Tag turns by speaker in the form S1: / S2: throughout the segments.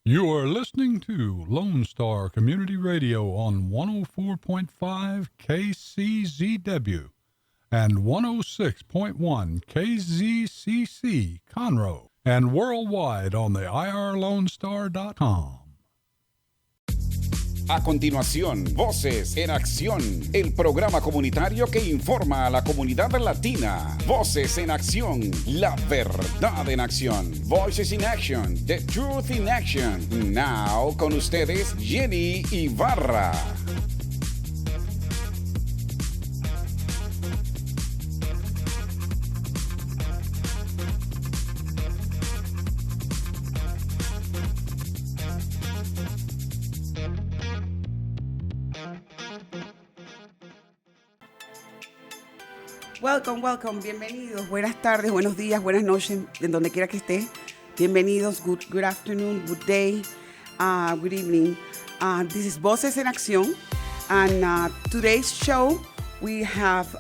S1: You are listening to Lone Star Community Radio on 104.5 KCZW and 106.1 KZCC Conroe and worldwide on the irlonestar.com.
S2: A continuación, Voces en Acción, el programa comunitario que informa a la comunidad latina. Voces en Acción, la verdad en acción. Voices in Action, the truth in action. Now, con ustedes, Jenny Ibarra.
S3: Welcome, bienvenidos. Buenas tardes, buenos días, buenas noches, en donde quiera que esté. Bienvenidos, good afternoon, good day, good evening. This is Voces en Acción, and today's show we have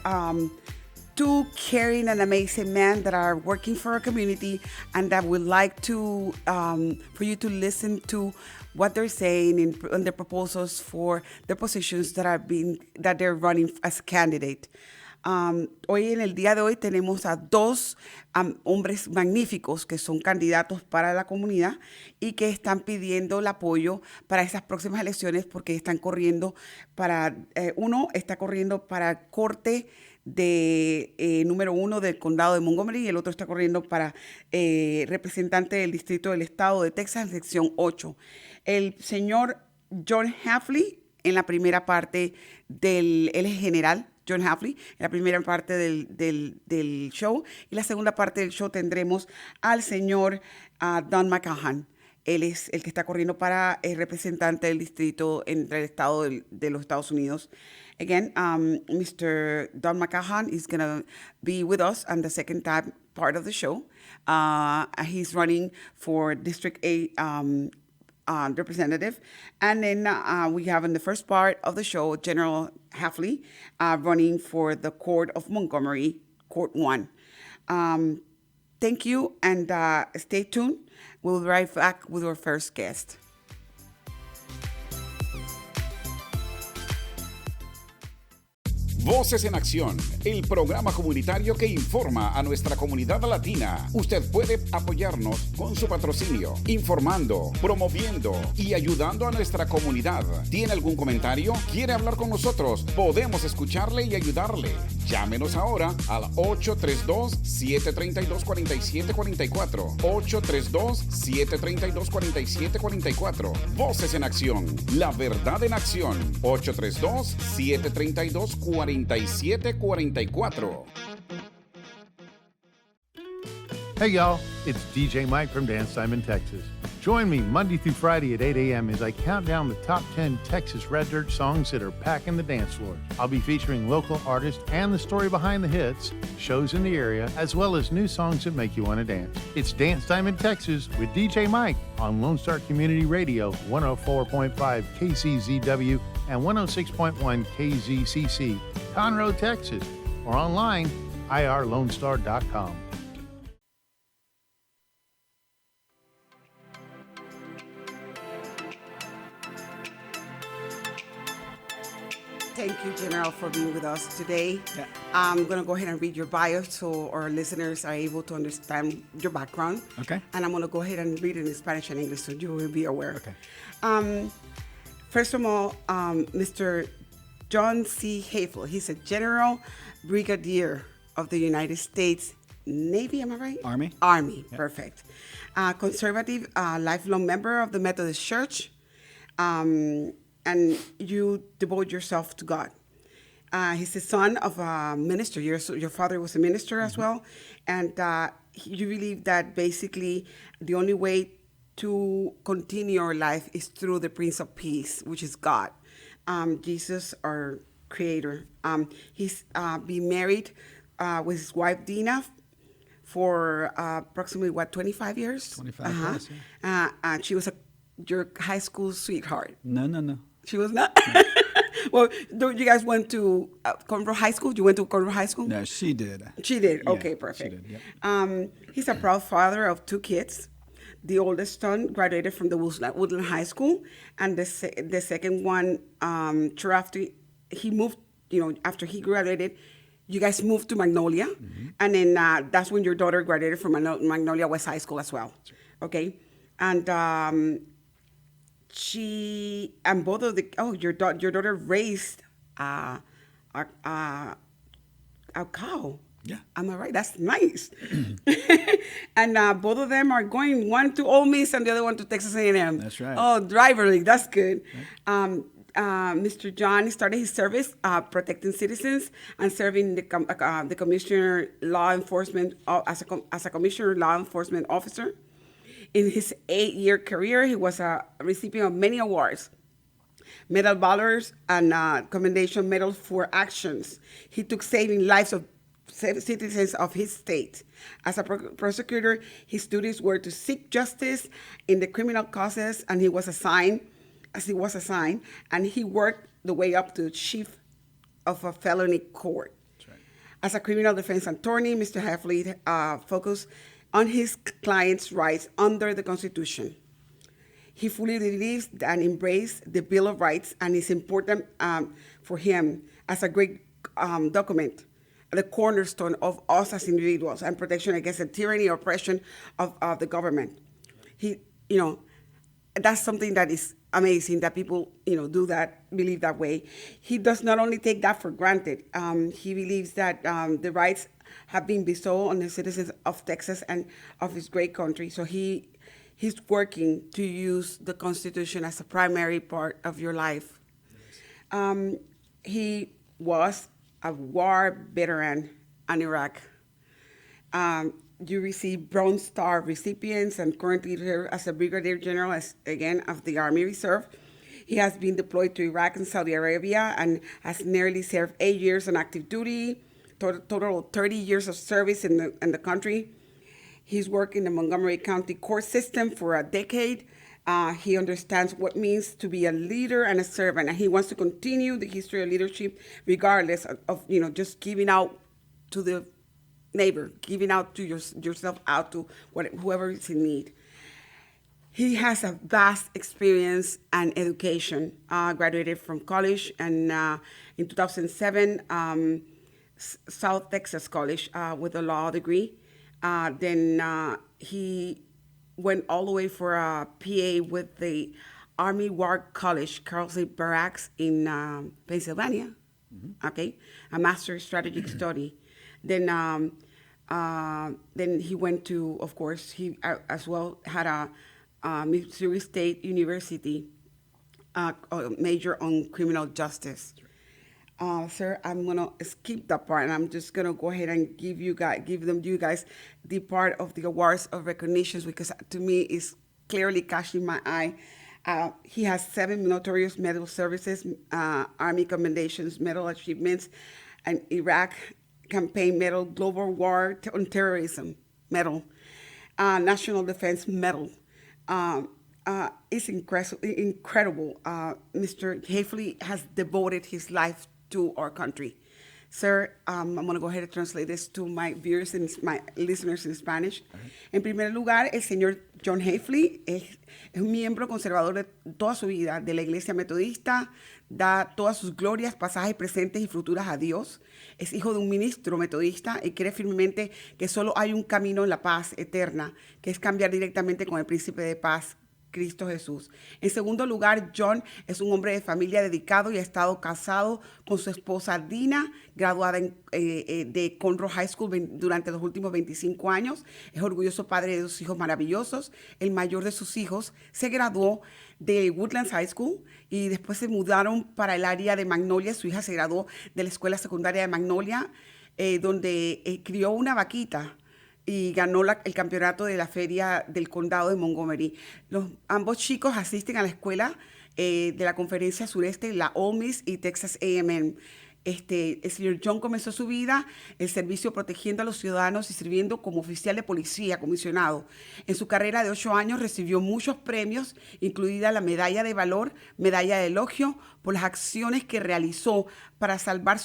S3: two caring and amazing men that are working for our community and that would like to for you to listen to what they're saying in their proposals for the positions that they're running as candidate. Hoy en el día de hoy tenemos a dos hombres magníficos que son candidatos para la comunidad y que están pidiendo el apoyo para esas próximas elecciones porque están corriendo para, uno está corriendo para Corte de número 1 del condado de Montgomery y el otro está corriendo para representante del Distrito del Estado de Texas, sección 8. El señor John Hafley en la primera parte él es general, John Hafley, en la primera parte del show. Y la segunda parte del show tendremos al señor Don Mckaughan. Él es el que está corriendo para el representante del distrito entre el estado de los Estados Unidos. Again, Mr. Don Mckaughan is going to be with us on the second part of the show. He's running for District 8 representative. And then we have in the first part of the show, General Hafley running for the Court of Montgomery, Court 1. Thank you, and stay tuned. We'll be right back with our first guest.
S2: Voces en Acción, el programa comunitario que informa a nuestra comunidad latina. Usted puede apoyarnos con su patrocinio, informando, promoviendo y ayudando a nuestra comunidad. ¿Tiene algún comentario? ¿Quiere hablar con nosotros? Podemos escucharle y ayudarle. Llámenos ahora al 832-732-4744. 832-732-4744. Voces en Acción, la verdad en acción. 832-732-4744.
S4: Hey y'all, it's DJ Mike from Dance Time in Texas. Join me Monday through Friday at 8 a.m. as I count down the top 10 Texas Red Dirt songs that are packing the dance floor. I'll be featuring local artists and the story behind the hits, shows in the area, as well as new songs that make you want to dance. It's Dance Time in Texas with DJ Mike on Lone Star Community Radio, 104.5 KCZW and 106.1 KZCC, Conroe, Texas, or online, irlonestar.com.
S3: Thank you, General, for being with us today. Yeah. I'm going to go ahead and read your bio so our listeners are able to understand your background.
S5: Okay.
S3: And I'm going to go ahead and read it in Spanish and English so you will be aware.
S5: Okay.
S3: First of all, Mr. John C. Hafley, he's a General Brigadier of the United States Navy, am I right?
S5: Army.
S3: Army,
S5: Yep.
S3: Perfect. Conservative, lifelong member of the Methodist Church. And you devote yourself to God. He's the son of a minister. Your father was a minister as well. And you believe that basically the only way to continue your life is through the Prince of Peace, which is God, Jesus, our creator. He's been married with his wife, Dina, for approximately, 25 years?
S5: 25 years, yeah.
S3: And she was your high school sweetheart.
S5: No.
S3: She was not? Well, you guys went to Conroe High School? You went to Conroe High School?
S5: No, she did.
S3: She did?
S5: Yeah,
S3: Okay, perfect.
S5: She did, yeah.
S3: He's a proud father of 2 kids. The oldest son graduated from the Woodland High School, and the second one, after he moved, after he graduated, you guys moved to Magnolia, and then that's when your daughter graduated from Magnolia West High School as well. Okay, and both of your daughter raised a cow.
S5: Yeah.
S3: Am I right? That's nice. And both of them are going, one to Ole Miss and the other one to Texas A&M.
S5: That's right.
S3: Oh, driver league. That's good. Right. Mr. John started his service protecting citizens and serving the commissioner law enforcement as a commissioner law enforcement officer. In his 8-year career, he was a recipient of many awards. Medal of Valor and Commendation Medal for actions he took saving lives of citizens of his state. As a prosecutor, his duties were to seek justice in the criminal causes, and he was assigned, and he worked the way up to chief of a felony court. That's right. As a criminal defense attorney, Mr. Hafley focused on his clients' rights under the Constitution. He fully believes and embraces the Bill of Rights, and is important for him as a great document, the cornerstone of us as individuals, and protection against the tyranny or oppression of the government. That's something that is amazing that people, do that, believe that way. He does not only take that for granted. He believes that the rights have been bestowed on the citizens of Texas and of his great country. So he's working to use the Constitution as a primary part of your life. He was a war veteran in Iraq. You receive Bronze Star recipients and currently serves as a Brigadier General, of the Army Reserve. He has been deployed to Iraq and Saudi Arabia and has nearly served 8 years on active duty, total of 30 years of service in the country. He's worked in the Montgomery County court system for a decade. He understands what it means to be a leader and a servant, and he wants to continue the history of leadership regardless of just giving out to the neighbor, giving out to yourself out to whoever is in need. He has a vast experience and education. Graduated from college and in 2007, South Texas College with a law degree. Then he went all the way for a PA with the Army War College, Carlson Barracks in Pennsylvania. Okay, a master's strategic study. Then he went to, of course, he as well had a Missouri State University major on criminal justice. Sir, I'm gonna skip that part, and I'm just gonna go ahead and give you guys the part of the awards of recognitions, because to me it's clearly catching my eye. He has 7 meritorious medal services, Army commendations, medal achievements, and Iraq campaign medal, Global War on Terrorism medal, National Defense medal. It's incredible. Mr. Hafley has devoted his life to our country. Sir, I'm going to go ahead and translate this to my viewers and my listeners in Spanish. En primer lugar, el señor John Hafley es un miembro conservador de toda su vida de la Iglesia Metodista, da todas sus glorias, pasajes presentes y futuras a Dios. Es hijo de un ministro metodista y cree firmemente que solo hay un camino en la paz eterna, que es cambiar directamente con el príncipe de paz, Cristo Jesús. En segundo lugar, John es un hombre de familia dedicado y ha estado casado con su esposa Dina, graduada de Conroe High School durante los últimos 25 años. Es orgulloso padre de 2 hijos maravillosos. El mayor de sus hijos se graduó de Woodlands High School y después se mudaron para el área de Magnolia. Su hija se graduó de la escuela secundaria de Magnolia, donde crió una vaquita y ganó el campeonato de la feria del condado de Montgomery. Ambos chicos asisten a la escuela de la conferencia sureste, la Ole Miss y Texas A&M. El señor John comenzó su vida el servicio protegiendo a los ciudadanos y sirviendo como oficial de policía comisionado. En su carrera de 8 años recibió muchos premios, incluida la Medalla de Valor, Medalla de Elogio, por las acciones que realizó para salvar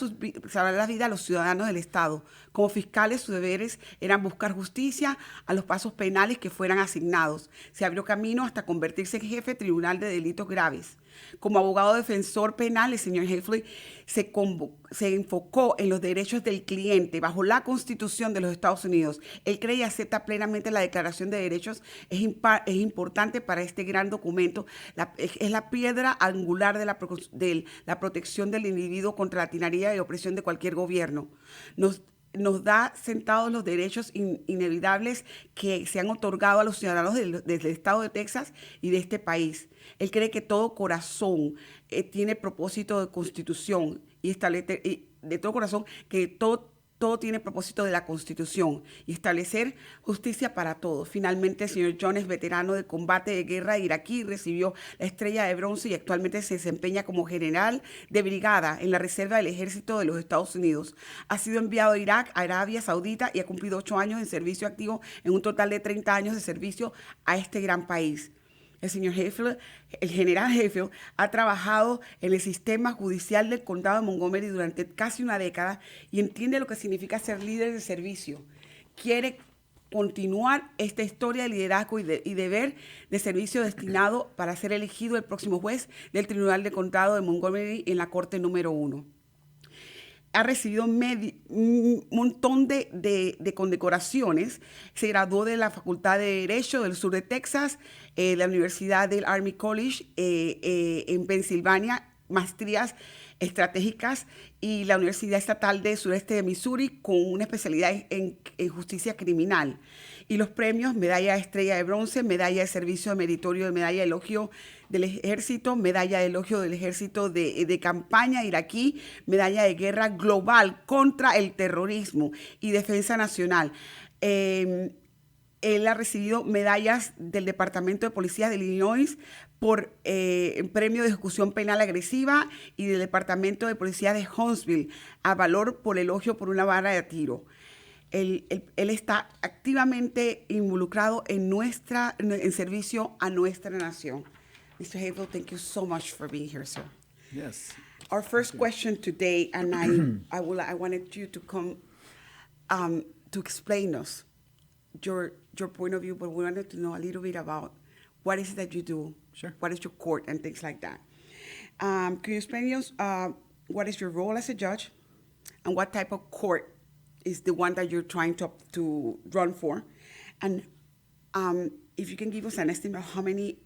S3: la vida a los ciudadanos del Estado. Como fiscales, sus deberes eran buscar justicia a los pasos penales que fueran asignados. Se abrió camino hasta convertirse en jefe de tribunal de delitos graves. Como abogado defensor penal, el señor Hafley se enfocó en los derechos del cliente bajo la Constitución de los Estados Unidos. Él cree y acepta plenamente la Declaración de Derechos. Es importante para este gran documento. Es la piedra angular de la protección del individuo contra la tiranía y opresión de cualquier gobierno. Nos da sentados los derechos inevitables que se han otorgado a los ciudadanos del estado de Texas y de este país. Él cree que todo corazón tiene propósito de constitución y establece de todo corazón que todo tiene propósito de la Constitución y establecer justicia para todos. Finalmente, el señor John es veterano de combate de guerra iraquí, recibió la estrella de bronce y actualmente se desempeña como general de brigada en la reserva del ejército de los Estados Unidos. Ha sido enviado a Irak, a Arabia Saudita y ha cumplido 8 años en servicio activo en un total de 30 años de servicio a este gran país. El señor Hafley, el general Hafley, ha trabajado en el sistema judicial del condado de Montgomery durante casi una década y entiende lo que significa ser líder de servicio. Quiere continuar esta historia de liderazgo y deber de servicio destinado para ser elegido el próximo juez del Tribunal de Condado de Montgomery en la Corte número 1. Ha recibido un montón de condecoraciones. Se graduó de la Facultad de Derecho del sur de Texas, la Universidad del Army College en Pensilvania, maestrías estratégicas, y la Universidad Estatal del Sureste de Missouri con una especialidad en justicia criminal. Y los premios: Medalla de Estrella de Bronce, Medalla de Servicio Meritorio, de Medalla de Elogio del Ejército, Medalla de Elogio del Ejército de Campaña iraquí, Medalla de Guerra Global contra el Terrorismo y Defensa Nacional. Él ha recibido medallas del Departamento de Policía de Illinois por premio de ejecución penal agresiva y del Departamento de Policía de Huntsville a valor por elogio por una vara de tiro. Él está activamente involucrado en servicio a nuestra nación. Mr. Hafley, thank you so much for being here, sir.
S5: Yes.
S3: Our first question today, and I wanted you to come to explain us your point of view, but we wanted to know a little bit about what is it that you do,
S5: Sure.
S3: what is your court, and things like that. Can you explain us what is your role as a judge, and what type of court is the one that you're trying to run for, and if you can give us an estimate of how many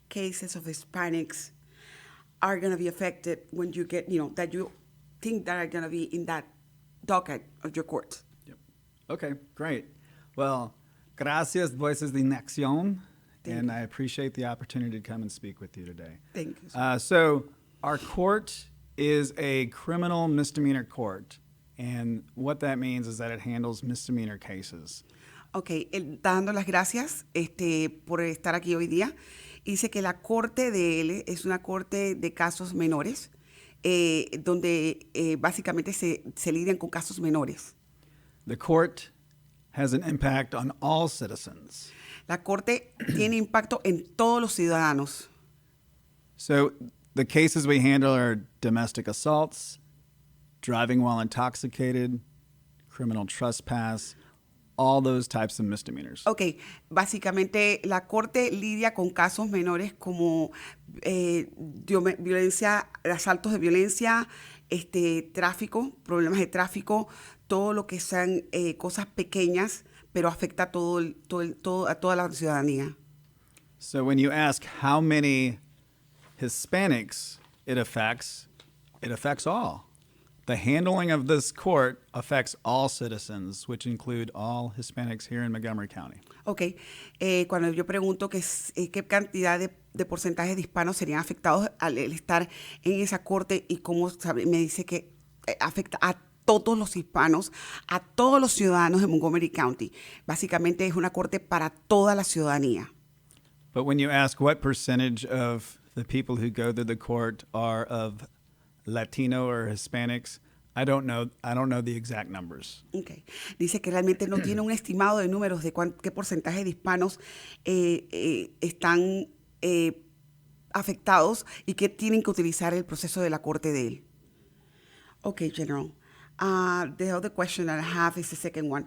S3: cases of Hispanics are going to be affected when you get, that you think that are going to be in that docket of your court.
S5: Yep. Okay, great. Well, gracias, Voces En Accion, and I appreciate the opportunity to come and speak with you today.
S3: Thank you, sir.
S5: So our court is a criminal misdemeanor court, and what that means is that it handles misdemeanor cases.
S3: Ok, él está dando las gracias por estar aquí hoy día. Dice que la corte de él es una corte de casos menores, donde básicamente se lidian con casos menores.
S5: The court has an impact on all citizens.
S3: La corte tiene impacto en todos los ciudadanos.
S5: So the cases we handle are domestic assaults, driving while intoxicated, criminal trespass, all those types of misdemeanors.
S3: Ok, básicamente la corte lidia con casos menores como violencia, asaltos de violencia, tráfico, problemas de tráfico, todo lo que sean cosas pequeñas, pero afecta a toda la ciudadanía.
S5: So when you ask how many Hispanics it affects all. The handling of this court affects all citizens, which include all Hispanics here in Montgomery County.
S3: Ok, cuando yo pregunto qué cantidad de porcentajes de hispanos serían afectados al estar en esa corte y cómo me dice que afecta a todos los hispanos, a todos los ciudadanos de Montgomery County. Básicamente es una corte para toda la ciudadanía.
S5: But when you ask what percentage of the people who go to the court are of Latino or Hispanics, I don't know the exact numbers.
S3: Okay. Dice que realmente no tiene un estimado de números de qué porcentaje de hispanos están afectados y que tienen que utilizar el proceso de la corte de él. Okay, General. The other question that I have is the second one.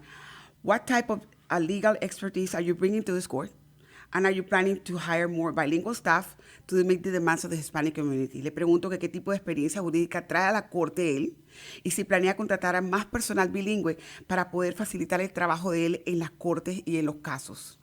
S3: What type of legal expertise are you bringing to this court? And are you planning to hire more bilingual staff to meet the demands of the Hispanic community? Le pregunto que qué tipo de experiencia jurídica trae a la corte él y si planea contratar a más personal bilingüe para poder facilitar el trabajo de él en las cortes y en los casos.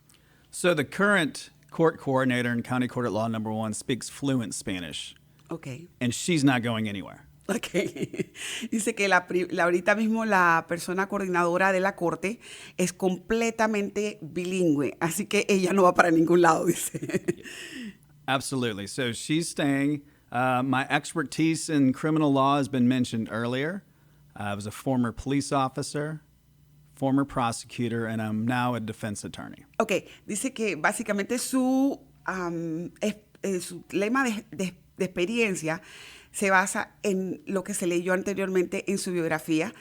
S5: So the current court coordinator in County Court at Law Number 1 speaks fluent Spanish.
S3: Okay.
S5: And she's not going anywhere.
S3: Okay. Dice que ahorita mismo la persona coordinadora de la corte es completamente bilingüe, así que ella no va para ningún lado, dice.
S5: Absolutely. So she's staying. My expertise in criminal law has been mentioned earlier. I was a former police officer, former prosecutor, and I'm now a defense attorney.
S3: Okay. Dice que básicamente su lema de experiencia se basa en lo que se leyó anteriormente en su biografía.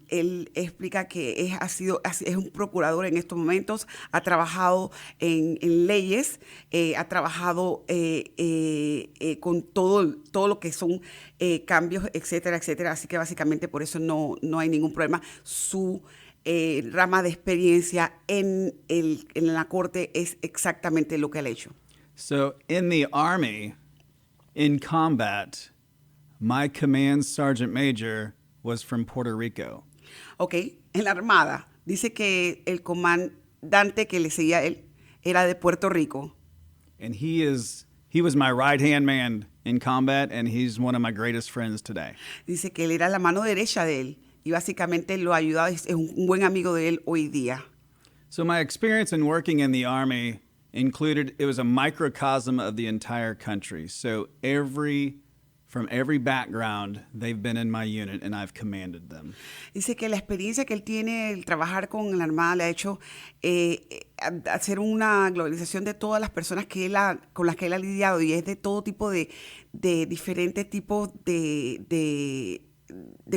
S3: Él explica que es un procurador en estos momentos, ha trabajado en leyes, ha trabajado con todo lo que son cambios, etcétera, etcétera. Así que básicamente por eso no hay ningún problema. Su rama de experiencia en la corte es exactamente lo que él ha hecho.
S5: So in the Army, in combat, my command sergeant major was from Puerto Rico.
S3: Okay, en la Armada dice que el comandante que le seguía a él era de Puerto Rico.
S5: And he was my right-hand man in combat, and he's one of my greatest friends today.
S3: Dice que él era la mano derecha de él y básicamente lo ayudaba, es un buen amigo de él hoy día.
S5: So my experience in working in the Army it was a microcosm of the entire country. So from every background, they've been in my unit and I've commanded them.
S3: Dice que la experiencia que él tiene, el trabajar con la Armada, le ha hecho hacer una globalización de todas las personas con las que él ha lidiado, y es de todo tipo de diferentes tipos de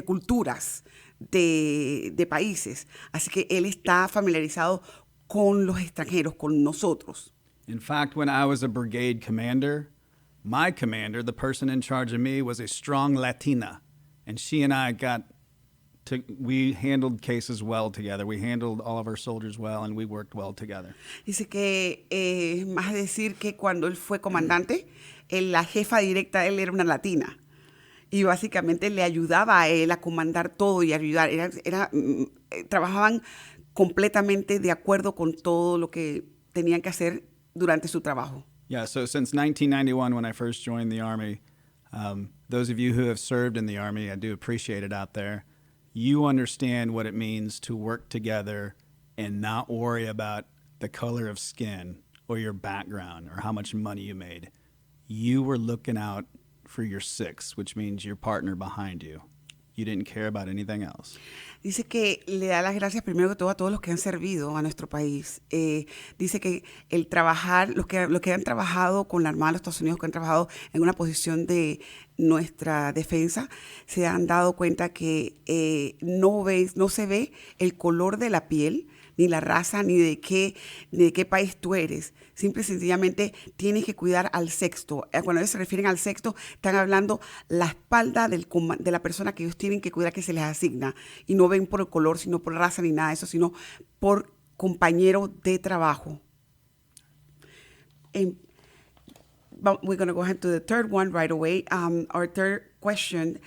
S3: culturas, de países. Así que él está familiarizado con los extranjeros, con nosotros.
S5: In fact, when I was a brigade commander, my commander, the person in charge of me, was a strong Latina. And she and I we handled cases well together. We handled all of our soldiers well, and we worked well together.
S3: Dice que, más decir que cuando él fue comandante, la jefa directa de él era una latina. Y básicamente le ayudaba a él a comandar todo y ayudar. Trabajaban completamente de acuerdo con todo lo que tenían que hacer durante su trabajo.
S5: Yeah, so since 1991, when I first joined the Army, those of you who have served in the Army, I do appreciate it out there, you understand what it means to work together and not worry about the color of skin or your background or how much money you made. You were looking out for your six, which means your partner behind you. You didn't care about anything else.
S3: Dice que le da las gracias primero que todo a todos los que han servido a nuestro país. Dice que el trabajar, los que han trabajado con la Armada de los Estados Unidos, que han trabajado en una posición de nuestra defensa, se han dado cuenta que no se ve el color de la piel, ni la raza, ni de qué país tú eres. Simple y sencillamente tienes que cuidar al sexto. Cuando ellos se refieren al sexto, están hablando la espalda de la persona que ellos tienen que cuidar, que se les asigna. Y no ven por el color, sino por raza, ni nada de eso, sino por compañero de trabajo. We're going to go ahead to the third one right away. Our third question,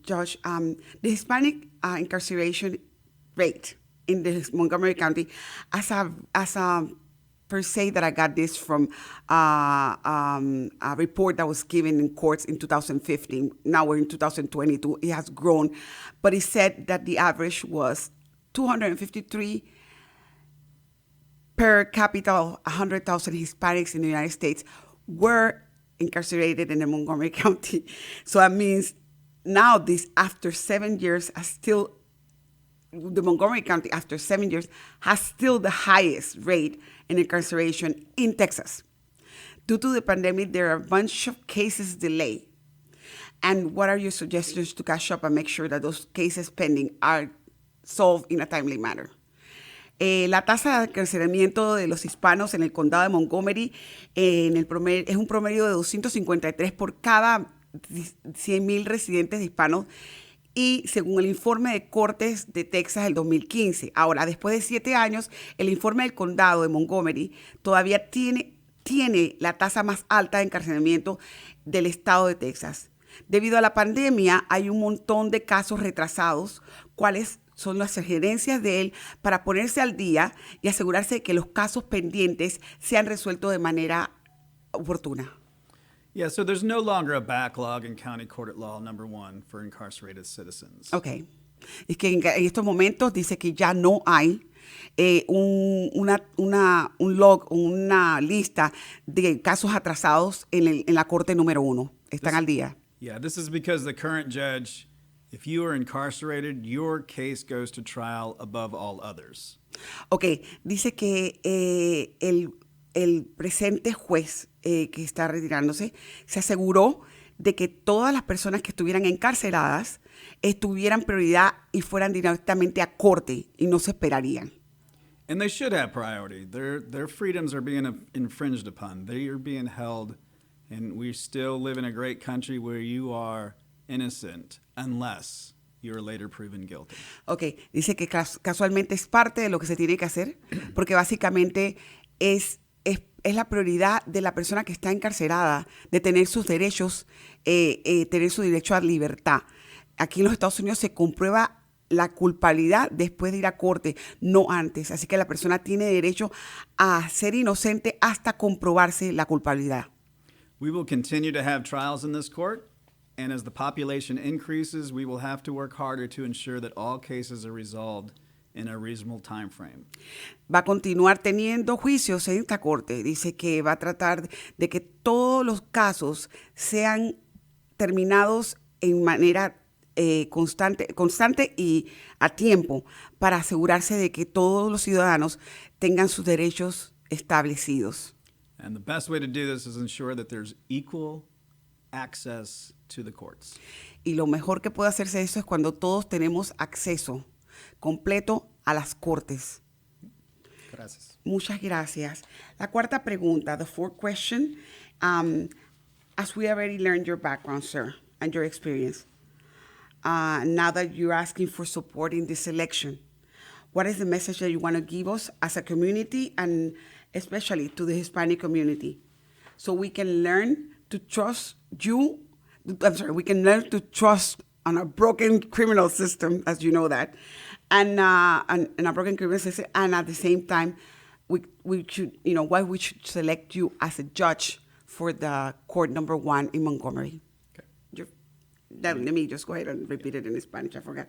S3: Josh, the Hispanic incarceration rate in the Montgomery County, as a per se that I got this from a report that was given in courts in 2015. Now we're in 2022. It has grown, but it said that the average was 253 per capita, 100,000 Hispanics in the United States were incarcerated in the Montgomery County. So that means now after 7 years, the Montgomery County, after 7 years, has still the highest rate in incarceration in Texas. Due to the pandemic, there are a bunch of cases delayed. And what are your suggestions to catch up and make sure that those cases pending are solved in a timely manner? La tasa de encarcelamiento de los hispanos en el condado de Montgomery es un promedio de 253 por cada 100,000 residentes hispanos, y según el informe de Cortes de Texas del 2015. Ahora, después de 7 años, el informe del condado de Montgomery todavía tiene la tasa más alta de encarcelamiento del estado de Texas. Debido a la pandemia, hay un montón de casos retrasados, cuáles son las sugerencias de él para ponerse al día y asegurarse de que los casos pendientes sean resueltos de manera oportuna.
S5: Yeah, so there's no longer a backlog in County Court at Law number 1 for incarcerated citizens.
S3: Ok. Es que en estos momentos dice que ya no hay una lista de casos atrasados en la Corte número 1. Están al día.
S5: Yeah, this is because the current judge, if you are incarcerated, your case goes to trial above all others.
S3: Ok, dice que el presente juez que está retirándose se aseguró de que todas las personas que estuvieran encarceladas tuvieran prioridad y fueran directamente a corte y no se esperarían.
S5: And they should have priority. Their freedoms are being infringed upon. They are being held, and we still live in a great country where you are innocent unless you are later proven guilty.
S3: Ok, dice que casualmente es parte de lo que se tiene que hacer, porque básicamente es la prioridad de la persona que está encarcelada de tener sus derechos, tener su derecho a libertad. Aquí en los Estados Unidos se comprueba la culpabilidad después de ir a corte, no antes. Así que la persona tiene derecho a ser inocente hasta comprobarse la culpabilidad.
S5: We will continue to have trials in this court, and as the population increases, we will have to work harder to ensure that all cases are resolved in a reasonable time frame.
S3: Va a continuar teniendo juicios en esta corte. Dice que va a tratar de que todos los casos sean terminados en manera constante y a tiempo, para asegurarse de que todos los ciudadanos tengan sus derechos establecidos.
S5: And the best way to do this is ensure that there's equal access to the courts.
S3: Y lo mejor que puede hacerse eso es cuando todos tenemos acceso completo a las cortes.
S5: Gracias.
S3: Muchas gracias. La cuarta pregunta, the fourth question, as we already learned your background, sir, and your experience, now that you're asking for support in this election, what is the message that you want to give us as a community, and especially to the Hispanic community, so we can learn to trust you? We can learn to trust on a broken criminal system, as you know that, and a broken criminal system, and at the same time, we should, why we should select you as a judge for the court number 1 in Montgomery. Okay. Let me just go ahead and repeat it in Spanish, I forgot.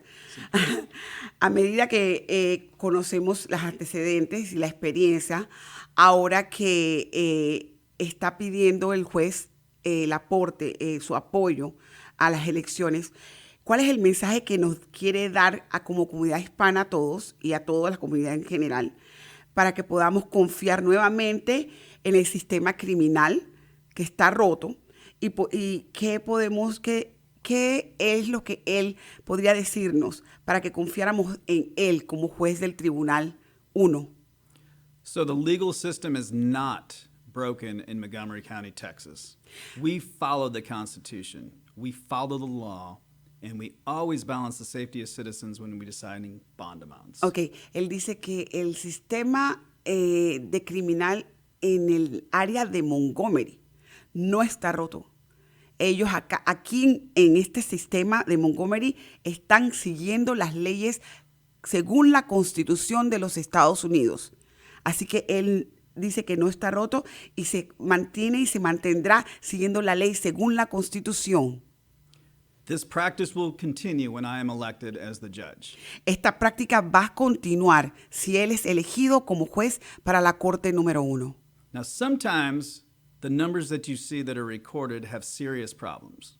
S3: A medida que conocemos los antecedentes y la experiencia, ahora que está pidiendo el juez el aporte, su apoyo a las elecciones, ¿cuál es el mensaje que nos quiere dar como comunidad hispana a todos y a toda la comunidad en general, para que podamos confiar nuevamente en el sistema criminal que está roto, y qué es lo que él podría decirnos para que confiáramos en él como juez del Tribunal 1?
S5: So the legal system is not broken in Montgomery County, Texas. We follow the Constitution, we follow the law, and we always balance the safety of citizens when we're deciding bond amounts.
S3: Ok, él dice que el sistema de criminal en el área de Montgomery no está roto. Ellos aquí en este sistema de Montgomery están siguiendo las leyes según la Constitución de los Estados Unidos. Así que él dice que no está roto y se mantiene y se mantendrá siguiendo la ley según la Constitución.
S5: This practice will continue when I am elected as the judge.
S3: Esta práctica va a continuar si él es elegido como juez para la Corte número 1.
S5: Now, sometimes the numbers that you see that are recorded have serious problems.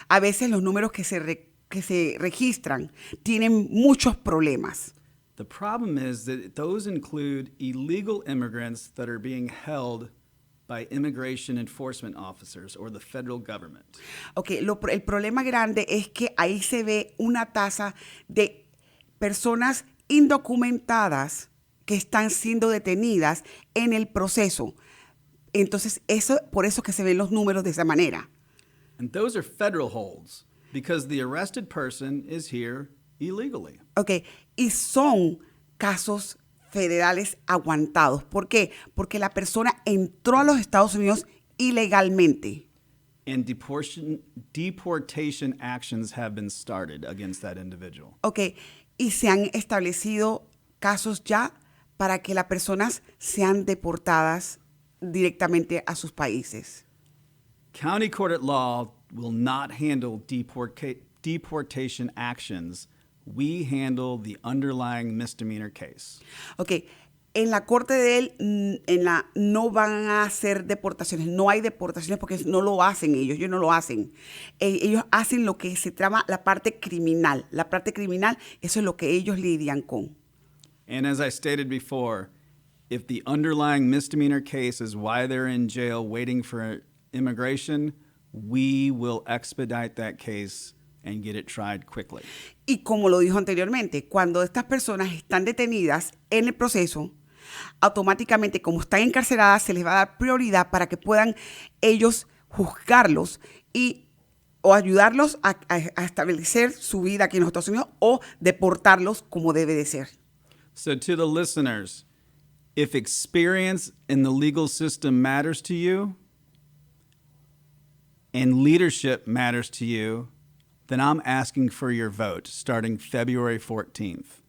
S3: A veces los números que se registran tienen muchos problemas.
S5: The problem is that those include illegal immigrants that are being held by immigration enforcement officers or the federal government.
S3: Okay, el problema grande es que ahí se ve una tasa de personas indocumentadas que están siendo detenidas en el proceso. Entonces, por eso que se ven los números de esa manera.
S5: And those are federal holds because the arrested person is here illegally.
S3: Okay, y son casos federales aguantados. ¿Por qué? Porque la persona entró a los Estados Unidos ilegalmente.
S5: And deportation actions have been started against that individual.
S3: Okay, y se han establecido casos ya para que las personas sean deportadas directamente a sus países.
S5: County court at law will not handle deportation actions. We handle the underlying misdemeanor case.
S3: Ok, en la corte de él no van a hacer deportaciones, no hay deportaciones porque no lo hacen ellos no lo hacen. Ellos hacen lo que se llama la parte criminal. La parte criminal, eso es lo que ellos lidian con.
S5: And as I stated before, if the underlying misdemeanor case is why they're in jail waiting for immigration, we will expedite that case and get it tried quickly.
S3: Y como lo dijo anteriormente, cuando estas personas están detenidas en el proceso, automáticamente, como están encarceladas, se les va a dar prioridad para que puedan ellos juzgarlos o ayudarlos a establecer su vida aquí en los Estados Unidos o deportarlos como debe de ser.
S5: So to the listeners, if experience in the legal system matters to you and leadership matters to you, then I'm asking for your vote starting February 14th.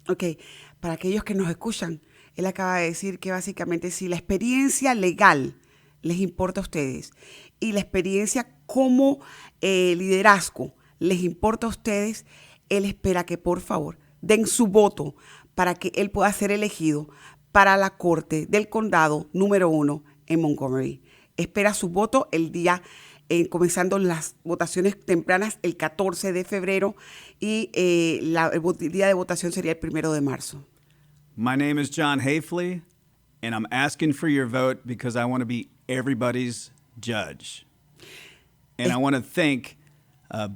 S3: Ok, para aquellos que nos escuchan, él acaba de decir que básicamente si la experiencia legal les importa a ustedes y la experiencia como liderazgo les importa a ustedes, él espera que por favor den su voto para que él pueda ser elegido para la Corte del Condado número 1 en Montgomery. Espera su voto el día, comenzando las votaciones tempranas el 14 de febrero y el día de votación sería el 1 de marzo.
S5: My name is John Hafley, and I'm asking for your vote because I want to be everybody's judge. And I want to thank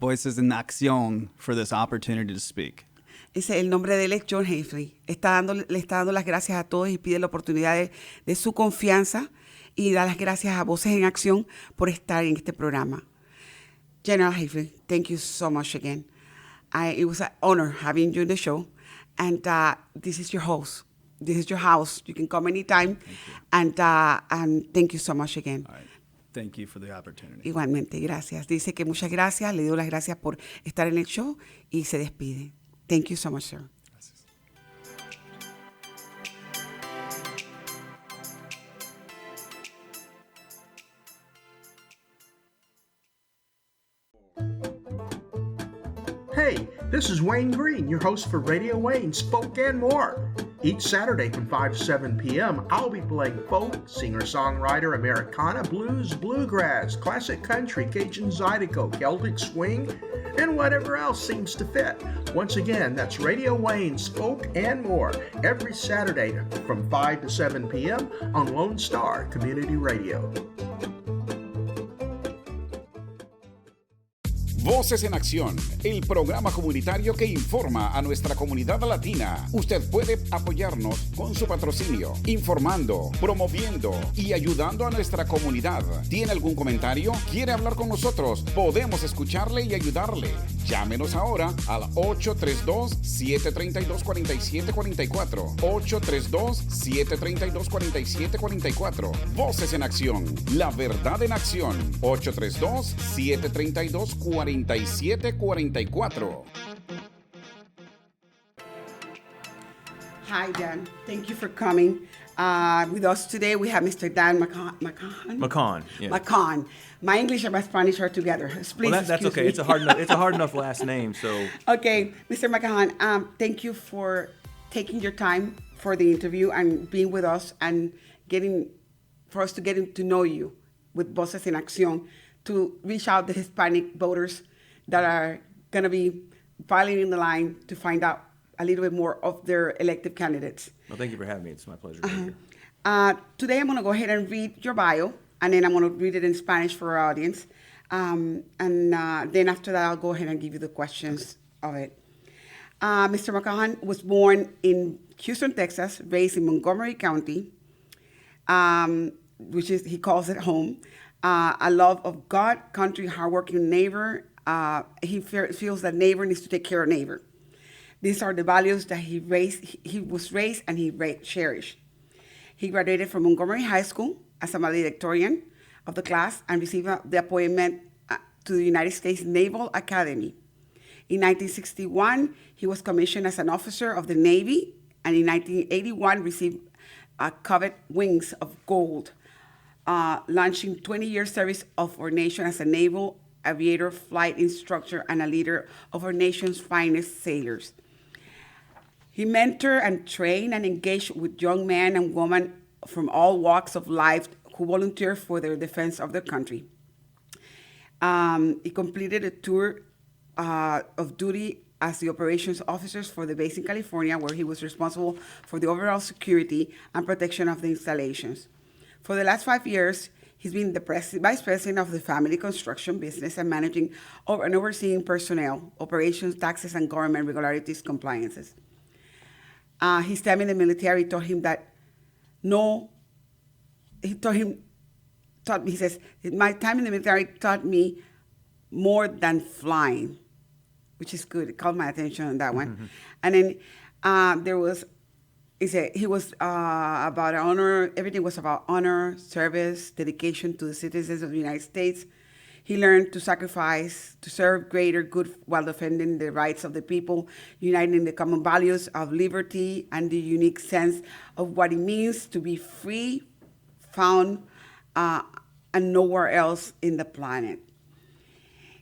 S5: Voces En Accion for this opportunity to speak.
S3: El nombre de él es John Hafley. Le está dando las gracias a todos y pide la oportunidad de su confianza y da las gracias a Voces en Acción por estar en este programa. General Hafley, thank you so much again. It was an honor having you in the show. And this is your host. This is your house. You can come anytime. And thank you so much again.
S5: All right. Thank you for the opportunity.
S3: Igualmente, gracias. Dice que muchas gracias. Le doy las gracias por estar en el show y se despide. Thank you so much, sir.
S5: Gracias.
S6: Hey, this is Wayne Green, your host for Radio Wayne, Spoke and More. Each Saturday from 5 to 7 p.m., I'll be playing folk, singer-songwriter, Americana, blues, bluegrass, classic country, Cajun Zydeco, Celtic swing, and whatever else seems to fit. Once again, that's Radio Wayne, Spoke and More, every Saturday from 5 to 7 p.m. on Lone Star Community Radio.
S2: Voces en Acción, el programa comunitario que informa a nuestra comunidad latina. Usted puede apoyarnos con su patrocinio, informando, promoviendo y ayudando a nuestra comunidad. ¿Tiene algún comentario? ¿Quiere hablar con nosotros? Podemos escucharle y ayudarle. Llámenos ahora al 832-732-4744. 832-732-4744. Voces en Acción, la verdad en acción. 832-732-4744.
S3: Hi, Dan. Thank you for coming. With us today, we have Mr. Dan Mckaughan.
S7: Mckaughan. Yeah.
S3: Mckaughan. My English and my Spanish are together. Please
S7: Well, that's
S3: excuse
S7: okay.
S3: me.
S7: It's a hard enough last name. So
S3: Okay, Mr. Mckaughan, thank you for taking your time for the interview and being with us and for us to get to know you with Voces en Acción, to reach out the Hispanic voters that are going to be filing in the line to find out a little bit more of their elected candidates.
S7: well, thank you for having me. It's my pleasure to be here.
S3: Today I'm going to go ahead and read your bio, and then I'm going to read it in Spanish for our audience. Then after that, I'll go ahead and give you the questions of it. Mr. Mckaughan was born in Houston, Texas, raised in Montgomery County, which is, he calls it home. A love of God, country, hardworking neighbor. He feels that neighbor needs to take care of neighbor. These are the values that he was raised and he cherished. He graduated from Montgomery High School as a valedictorian of the class and received the appointment to the United States Naval Academy. In 1961, he was commissioned as an officer of the Navy, and in 1981 received coveted Wings of Gold, launching 20-year service of our nation as a naval aviator, flight instructor, and a leader of our nation's finest sailors. He mentored and trained and engaged with young men and women from all walks of life who volunteered for the defense of their country. He completed a tour of duty as the operations officer for the base in California, where he was responsible for the overall security and protection of the installations. For the last 5 years, he's been the vice president of the family construction business and managing and overseeing personnel, operations, taxes, and government regularities compliances. His time in the military taught him that he says, my time in the military taught me more than flying, which is good. It caught my attention on that one. And then he said, he was about honor. Everything was about honor, service, dedication to the citizens of the United States. He learned to sacrifice, to serve greater good while defending the rights of the people, uniting the common values of liberty and the unique sense of what it means to be free, found, and nowhere else in the planet.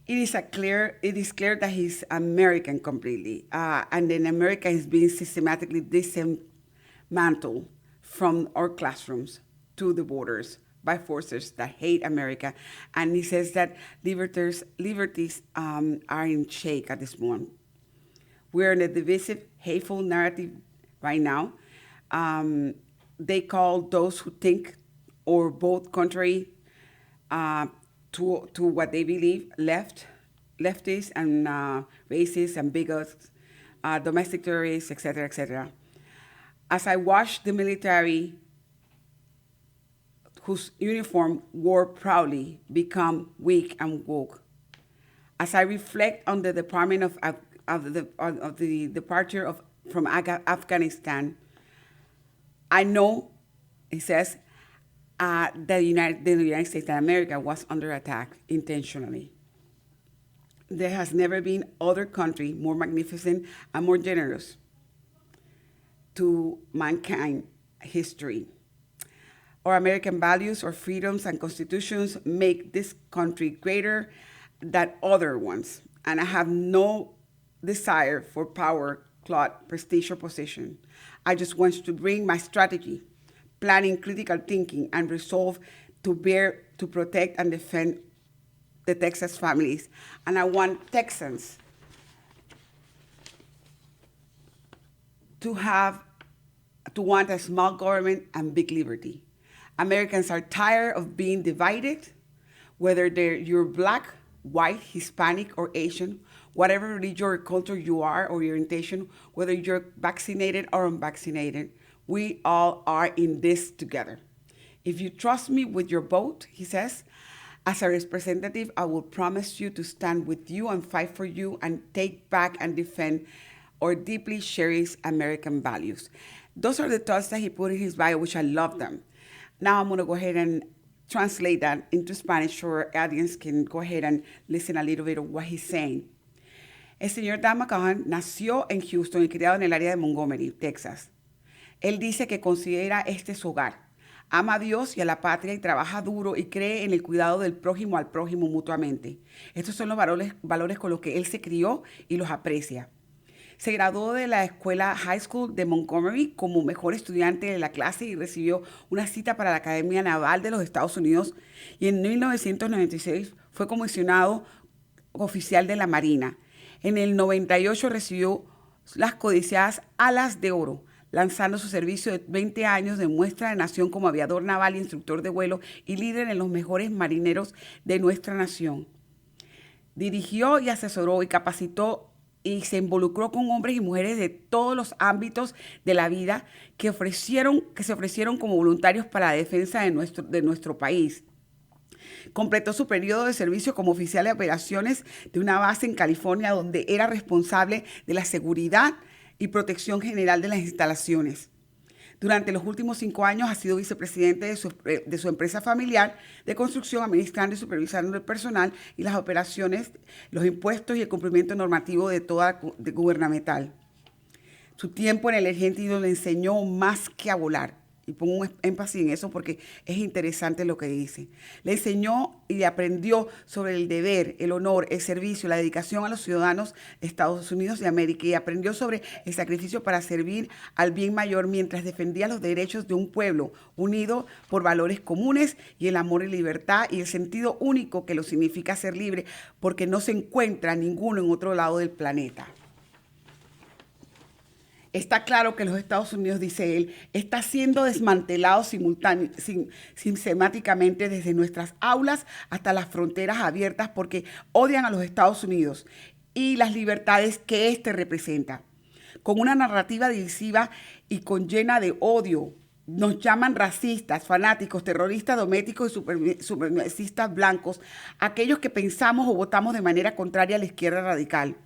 S3: It is clear that he's American completely, and in America he's being systematically dismantled from our classrooms to the borders by forces that hate America. And he says that liberties are in shake at this moment. We're in a divisive, hateful narrative right now. They call those who think or vote contrary to what they believe leftists and racists and bigots, domestic terrorists, etc., etc. As I watched the military whose uniform wore proudly become weak and woke, as I reflect on the department of the departure from Afghanistan, I know, he says, the United States and America was under attack intentionally. There has never been other country more magnificent and more generous to mankind history. Our American values, our freedoms and constitutions make this country greater than other ones. And I have no desire for power, clout, prestige, or position. I just want to bring my strategy, planning, critical thinking, and resolve to protect and defend the Texas families. And I want Texans to want a small government and big liberty. Americans are tired of being divided, whether you're black, white, Hispanic, or Asian, whatever religion or culture you are or your orientation, whether you're vaccinated or unvaccinated, we all are in this together. If you trust me with your vote, he says, as a representative, I will promise you to stand with you and fight for you and take back and defend our deeply cherished American values. Those are the thoughts that he put in his bio, which I love them. Now I'm going to go ahead and translate that into Spanish so our audience can go ahead and listen a little bit of what he's saying. El señor Dan Mckaughan nació en Houston y criado en el área de Montgomery, Texas. Él dice que considera este su hogar. Ama a Dios y a la patria y trabaja duro y cree en el cuidado del prójimo al prójimo mutuamente. Estos son los valores con los que él se crió y los aprecia. Se graduó de la escuela High School de Montgomery como mejor estudiante de la clase y recibió una cita para la Academia Naval de los Estados Unidos. Y en 1996 fue comisionado oficial de la Marina. En el 98 recibió las codiciadas Alas de Oro, lanzando su servicio de 20 años de muestra de nación como aviador naval, instructor de vuelo y líder en los mejores marineros de nuestra nación. Dirigió y asesoró y capacitó y se involucró con hombres y mujeres de todos los ámbitos de la vida que se ofrecieron como voluntarios para la defensa de nuestro país. Completó su periodo de servicio como oficial de operaciones de una base en California, donde era responsable de la seguridad y protección general de las instalaciones. Durante los últimos 5 años ha sido vicepresidente de su empresa familiar de construcción, administrando y supervisando el personal y las operaciones, los impuestos y el cumplimiento normativo de gubernamental. Su tiempo en el Argentino le enseñó más que a volar. Y pongo un énfasis en eso porque es interesante lo que dice. Le enseñó y aprendió sobre el deber, el honor, el servicio, la dedicación a los ciudadanos de Estados Unidos de América y aprendió sobre el sacrificio para servir al bien mayor mientras defendía los derechos de un pueblo unido por valores comunes y el amor y libertad y el sentido único que lo significa ser libre, porque no se encuentra ninguno en otro lado del planeta. Está claro que los Estados Unidos, dice él, está siendo desmantelado sistemáticamente desde nuestras aulas hasta las fronteras abiertas porque odian a los Estados Unidos y las libertades que éste representa. Con una narrativa divisiva y llena de odio, nos llaman racistas, fanáticos, terroristas domésticos y supremacistas blancos, aquellos que pensamos o votamos de manera contraria a la izquierda radical.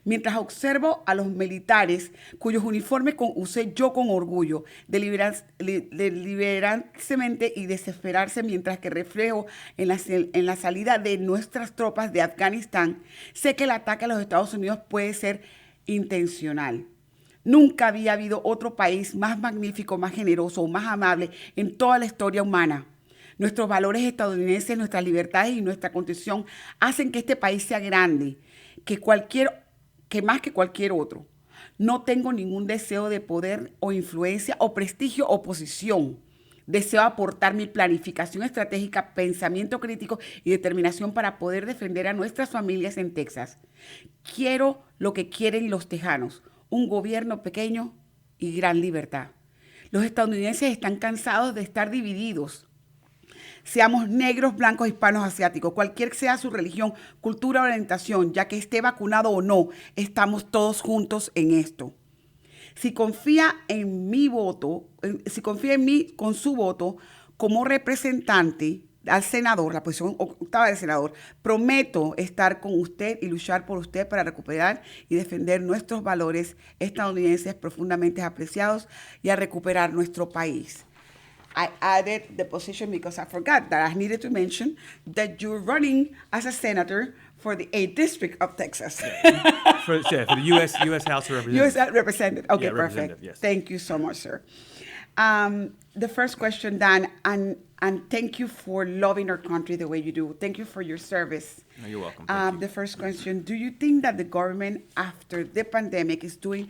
S3: Mientras observo a los militares cuyos uniformes usé yo con orgullo, deliberadamente y desesperarse mientras que reflejo en la salida de nuestras tropas de Afganistán, sé que el ataque a los Estados Unidos puede ser intencional. Nunca había habido otro país más magnífico, más generoso o más amable en toda la historia humana. Nuestros valores estadounidenses, nuestras libertades y nuestra constitución hacen que este país sea grande, que más que cualquier otro. No tengo ningún deseo de poder o influencia o prestigio o posición. Deseo aportar mi planificación estratégica, pensamiento crítico y determinación para poder defender a nuestras familias en Texas. Quiero lo que quieren los tejanos, un gobierno pequeño y gran libertad. Los estadounidenses están cansados de estar divididos. Seamos negros, blancos, hispanos, asiáticos, cualquier sea su religión, cultura o orientación, ya que esté vacunado o no, estamos todos juntos en esto. Si confía en mí con su voto como representante al senador, la posición octava del senador, prometo estar con usted y luchar por usted para recuperar y defender nuestros valores estadounidenses profundamente apreciados y a recuperar nuestro país. I added the position because I forgot that I needed to mention that you're running as a senator for the 8th District of Texas.
S7: For the U.S. House of Representatives.
S3: U.S. Representative. Okay,
S7: Yeah,
S3: perfect.
S7: representative, yes.
S3: Thank you so much, sir. The first question, Dan, and thank you for loving our country the way you do. Thank you for your service.
S7: No, you're welcome. Thank you.
S3: The first question, do you think that the government, after the pandemic, is doing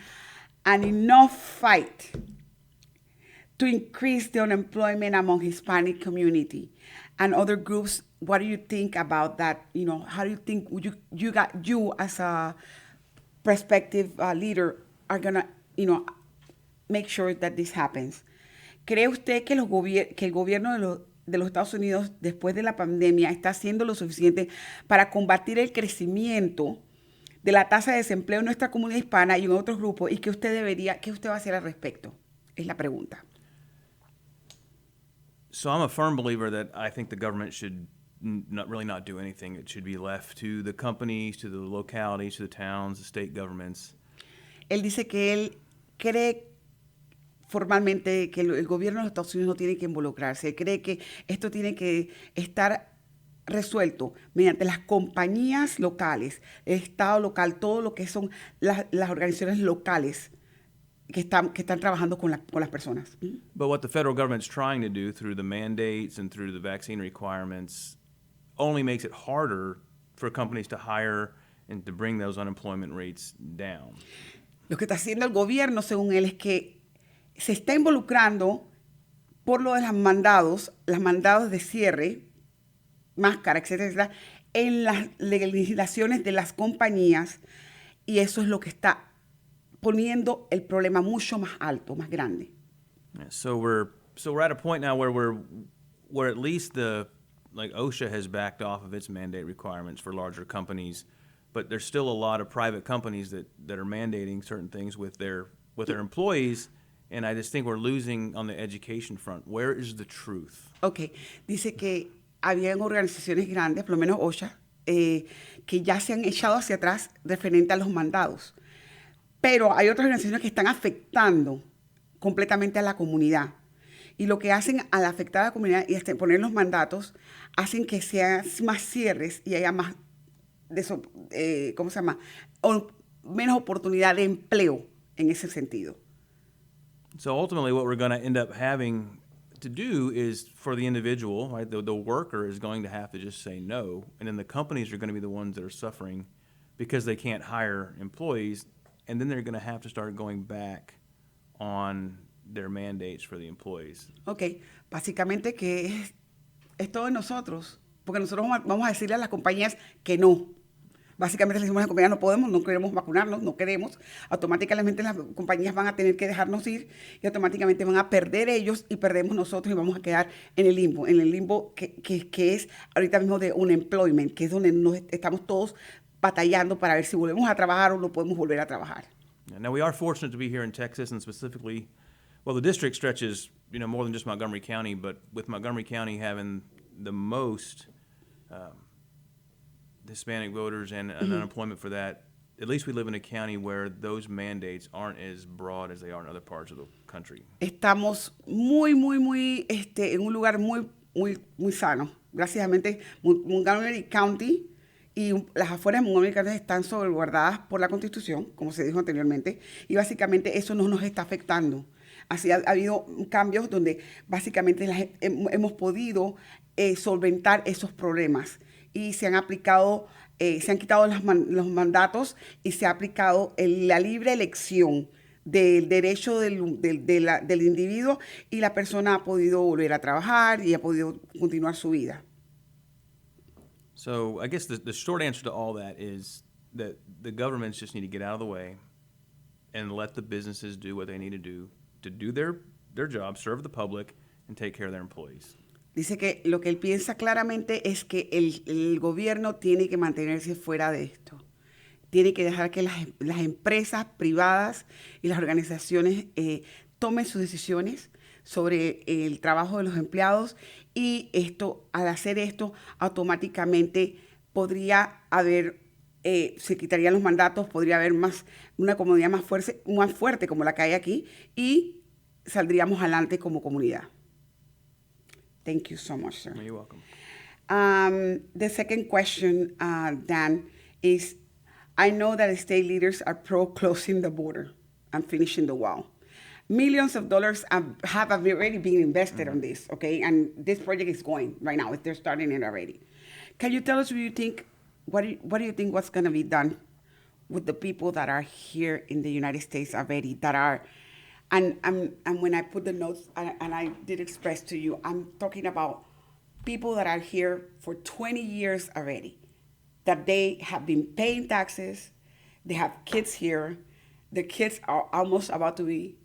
S3: an enough fight to increase the unemployment among Hispanic community and other groups? What do you think about that? You know, how do you think you as a prospective leader are gonna, make sure that this happens? ¿Cree usted que el gobierno de los Estados Unidos después de la pandemia está haciendo lo suficiente para combatir el crecimiento de la tasa de desempleo en nuestra comunidad hispana y en otros grupos? ¿Y qué usted va a hacer al respecto? Es la pregunta.
S7: So I'm a firm believer that I think the government should not do anything. It should be left to the companies, to the localities, to the towns, the state governments.
S3: Él dice que él cree formalmente que el gobierno de los Estados Unidos no tiene que involucrarse. Él cree que esto tiene que estar resuelto mediante las compañías locales, el Estado local, todo lo que son las organizaciones locales que están trabajando con las personas.
S7: But what the federal government's trying to do through the mandates and through the vaccine requirements only makes it harder for companies to hire and to bring those unemployment rates down.
S3: Lo que está haciendo el gobierno, según él, es que se está involucrando por lo de los mandados de cierre, máscara, etcétera, en las legislaciones de las compañías, y eso es lo que está poniendo el problema mucho más alto, más grande.
S7: Yeah, so we're at a point now where at least like OSHA has backed off of its mandate requirements for larger companies, but there's still a lot of private companies that are mandating certain things with their employees, and I just think we're losing on the education front. Where is the truth?
S3: Ok, dice que habían organizaciones grandes, por lo menos OSHA, que ya se han echado hacia atrás referente a los mandados. Pero hay otras organizaciones que están afectando completamente a la comunidad. Y lo que hacen al afectar a la comunidad y poner los mandatos, hacen que sean más cierres y haya más, ¿cómo se llama? Menos oportunidad de empleo en ese sentido.
S7: So ultimately what we're going to end up having to do is for the individual, right, the worker is going to have to just say no, and then the companies are going to be the ones that are suffering because they can't hire employees, and then they're going to have to start going back on their mandates for the employees.
S3: Ok, básicamente que es todo de nosotros, porque nosotros vamos a decirle a las compañías que no. Básicamente le decimos a las compañías no podemos, no queremos vacunarnos, no queremos. Automáticamente las compañías van a tener que dejarnos ir y automáticamente van a perder ellos y perdemos nosotros y vamos a quedar en el limbo que es ahorita mismo de unemployment, que es donde estamos todos batallando para ver si volvemos a trabajar o no podemos volver a trabajar.
S7: Now we are fortunate to be here in Texas, and specifically, well, the district stretches, more than just Montgomery County, but with Montgomery County having the most Hispanic voters and unemployment for that, at least we live in a county where those mandates aren't as broad as they are in other parts of the country.
S3: Estamos muy en un lugar muy sano. Graciasamente, Montgomery County y las afueras de Montgomery County están sobreguardadas por la Constitución, como se dijo anteriormente, y básicamente eso no nos está afectando. Así ha habido cambios donde básicamente hemos podido solventar esos problemas y se han aplicado, se han quitado los mandatos y se ha aplicado la libre elección del derecho del individuo y la persona ha podido volver a trabajar y ha podido continuar su vida.
S7: So I guess the short answer to all that is that the governments just need to get out of the way and let the businesses do what they need to do their job, serve the public, and take care of their employees.
S3: Dice que lo que él piensa claramente es que el gobierno tiene que mantenerse fuera de esto. Tiene que dejar que las empresas privadas y las organizaciones tomen sus decisiones sobre el trabajo de los empleados y al hacer esto, automáticamente podría haber, se quitarían los mandatos, podría haber una comunidad más fuerte como la que hay aquí y saldríamos adelante como comunidad. Thank you so much, sir.
S7: You're welcome.
S3: The second question, Dan, is I know that state leaders are pro-closing the border and finishing the wall. Millions of dollars have already been invested on this, okay? And this project is going right now. They're starting it already. Can you tell us what do you think what's going to be done with the people that are here in the United States already, that are, and when I put the notes, and I did express to you, I'm talking about people that are here for 20 years already, that they have been paying taxes, they have kids here, the kids are almost about to be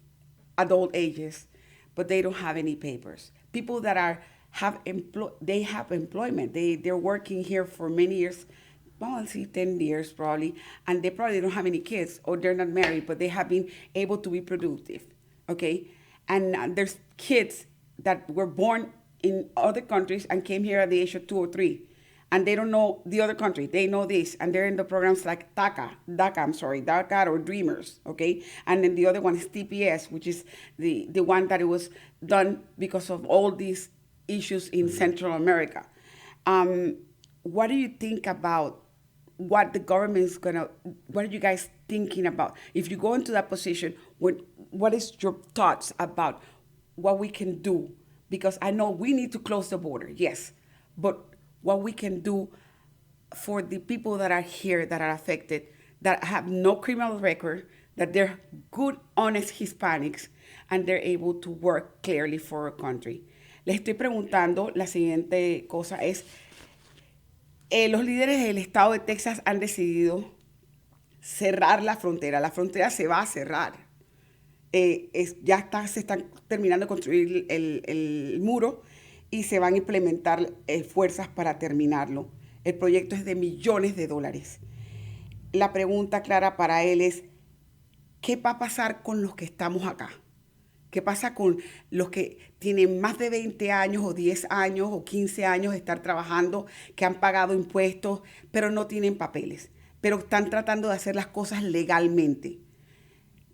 S3: adult ages, but they don't have any papers. People that have employment. They're working here for many years, well, I'll see 10 years probably, and they probably don't have any kids or they're not married, but they have been able to be productive, okay? And there's kids that were born in other countries and came here at the age of 2 or 3, and they don't know the other country. They know this, and they're in the programs like DACA or Dreamers, okay? And then the other one is TPS, which is the one that it was done because of all these issues in Central America. What do you think about what the government is what are you guys thinking about? If you go into that position, what is your thoughts about what we can do? Because I know we need to close the border, yes, but what we can do for the people that are here, that are affected, that have no criminal record, that they're good, honest Hispanics, and they're able to work clearly for our country. Les estoy preguntando, la siguiente cosa es, los líderes del estado de Texas han decidido cerrar la frontera. La frontera se va a cerrar. Se están terminando de construir el muro y se van a implementar fuerzas para terminarlo. El proyecto es de millones de dólares. La pregunta clara para él es, ¿qué va a pasar con los que estamos acá? ¿Qué pasa con los que tienen más de 20 años o 10 años o 15 años de estar trabajando, que han pagado impuestos, pero no tienen papeles, pero están tratando de hacer las cosas legalmente?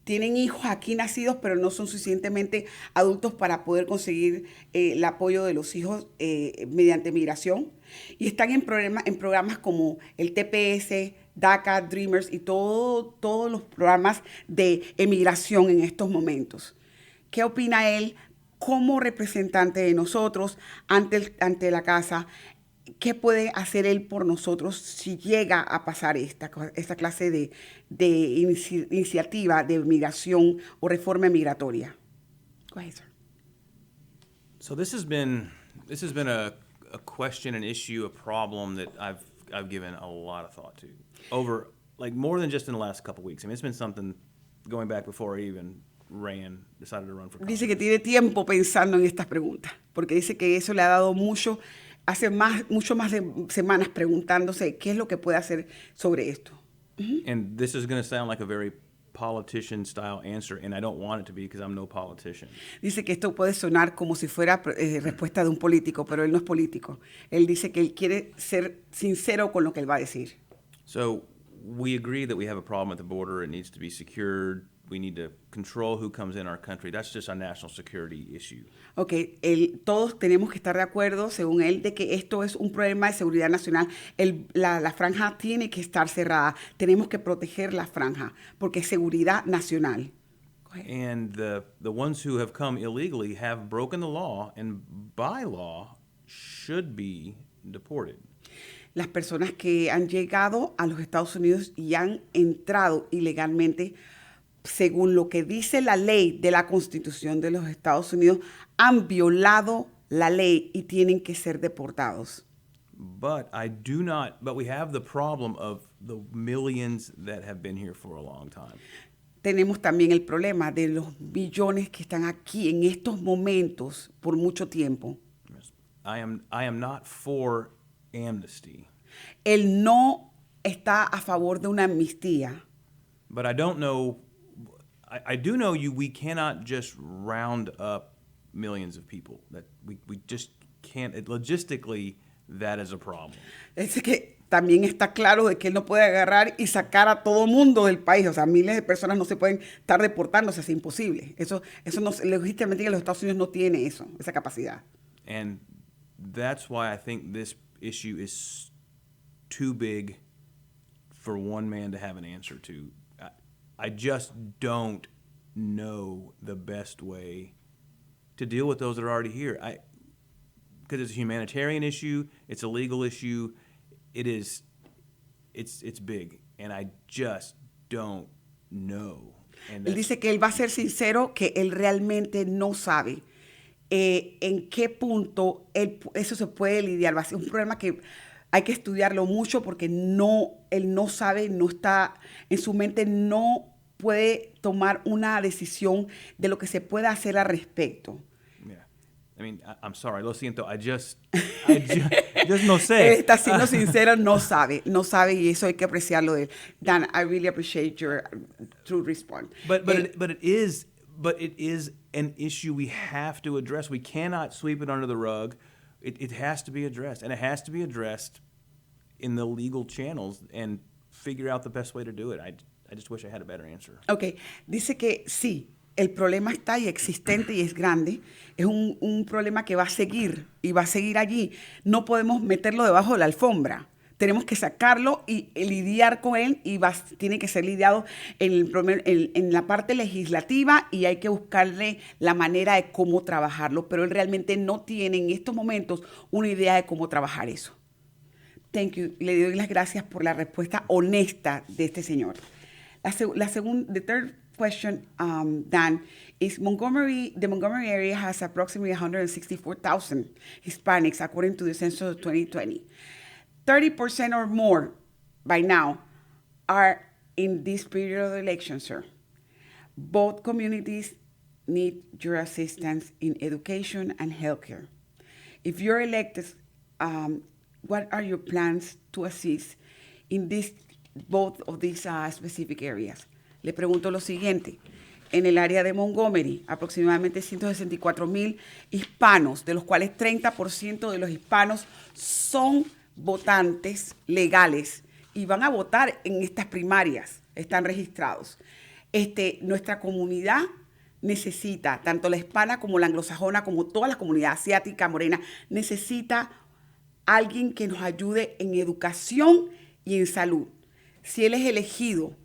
S3: Tienen hijos aquí nacidos, pero no son suficientemente adultos para poder conseguir el apoyo de los hijos mediante migración. Y están en programas como el TPS, DACA, Dreamers y todos los programas de emigración en estos momentos. ¿Qué opina él como representante de nosotros ante la casa? ¿Qué puede hacer él por nosotros si llega a pasar esta clase de iniciativa de migración o reforma migratoria? Go ahead, sir.
S7: So this has been a question, an issue, a problem that I've given a lot of thought to over, like, more than just in the last couple of weeks. I mean, it's been something going back before I even decided to run for Congress.
S3: Dice que tiene tiempo pensando en estas preguntas, porque dice que eso le ha dado mucho más de semanas preguntándose qué es lo que puede hacer sobre esto.
S7: And this is going to sound like a very politician-style answer, and I don't want it to be because I'm no politician.
S3: Dice que esto puede sonar como si fuera respuesta de un político, pero él no es político. Él dice que él quiere ser sincero con lo que él va a decir.
S7: So we agree that we have a problem at the border. It needs to be secured. We need to control who comes in our country. That's just a national security issue.
S3: Okay, todos tenemos que estar de acuerdo, según él, de que esto es un problema de seguridad nacional. La franja tiene que estar cerrada. Tenemos que proteger la franja porque es seguridad nacional.
S7: And the ones who have come illegally have broken the law and by law should be deported.
S3: Las personas que han llegado a los Estados Unidos y han entrado ilegalmente, según lo que dice la ley de la Constitución de los Estados Unidos, han violado la ley y tienen que ser deportados.
S7: But we have the problem of the millions that have been here for a long time.
S3: Tenemos también el problema de los millones que están aquí en estos momentos por mucho tiempo.
S7: I am not for amnesty.
S3: Él no está a favor de una amnistía.
S7: But I don't know. I do know we cannot just round up millions of people. That we just can't. Logistically, that is a problem.
S3: Es que también está claro de que él no puede agarrar y sacar a todo mundo del país. O sea, miles de personas no se pueden estar deportándose, es imposible. Eso no, legítimamente los Estados Unidos no tiene esa capacidad.
S7: And that's why I think this issue is too big for one man to have an answer to. I just don't know the best way to deal with those that are already here. Because it's a humanitarian issue, it's a legal issue, it's big, and I just don't know.
S3: Él dice que él va a ser sincero, que él realmente no sabe en qué punto eso se puede lidiar. Va a ser un problema que hay que estudiarlo mucho porque él no sabe, no está en su mente, no puede tomar una decisión de lo que se pueda hacer al respecto.
S7: Yeah. I mean, I'm sorry, lo siento, I just no sé.
S3: Él está siendo sincero, no sabe y eso hay que apreciarlo de él. Dan, I really appreciate your true response.
S7: But it is an issue we have to address. We cannot sweep it under the rug. It has to be addressed, and it has to be addressed in the legal channels and figure out the best way to do it. I just wish I had a better answer.
S3: Okay, dice que sí, el problema está y existente y es grande. Es un problema que va a seguir y va a seguir allí. No podemos meterlo debajo de la alfombra. Tenemos que sacarlo y lidiar con él y tiene que ser lidiado en la parte legislativa y hay que buscarle la manera de cómo trabajarlo, pero él realmente no tiene en estos momentos una idea de cómo trabajar eso. Thank you. Le doy las gracias por la respuesta honesta de este señor. The third question, Dan, is the Montgomery area has approximately 164,000 Hispanics according to the census of 2020. 30% or more by now are in this period of the election, sir. Both communities need your assistance in education and healthcare. If you're elected, what are your plans to assist in both of these specific areas? Le pregunto lo siguiente. En el área de Montgomery, aproximadamente 164,000 hispanos, de los cuales 30% de los hispanos son votantes legales y van a votar en estas primarias, están registrados. Nuestra comunidad necesita, tanto la hispana como la anglosajona, como toda la comunidad asiática, morena, necesita alguien que nos ayude en educación y en salud. Si él es elegido,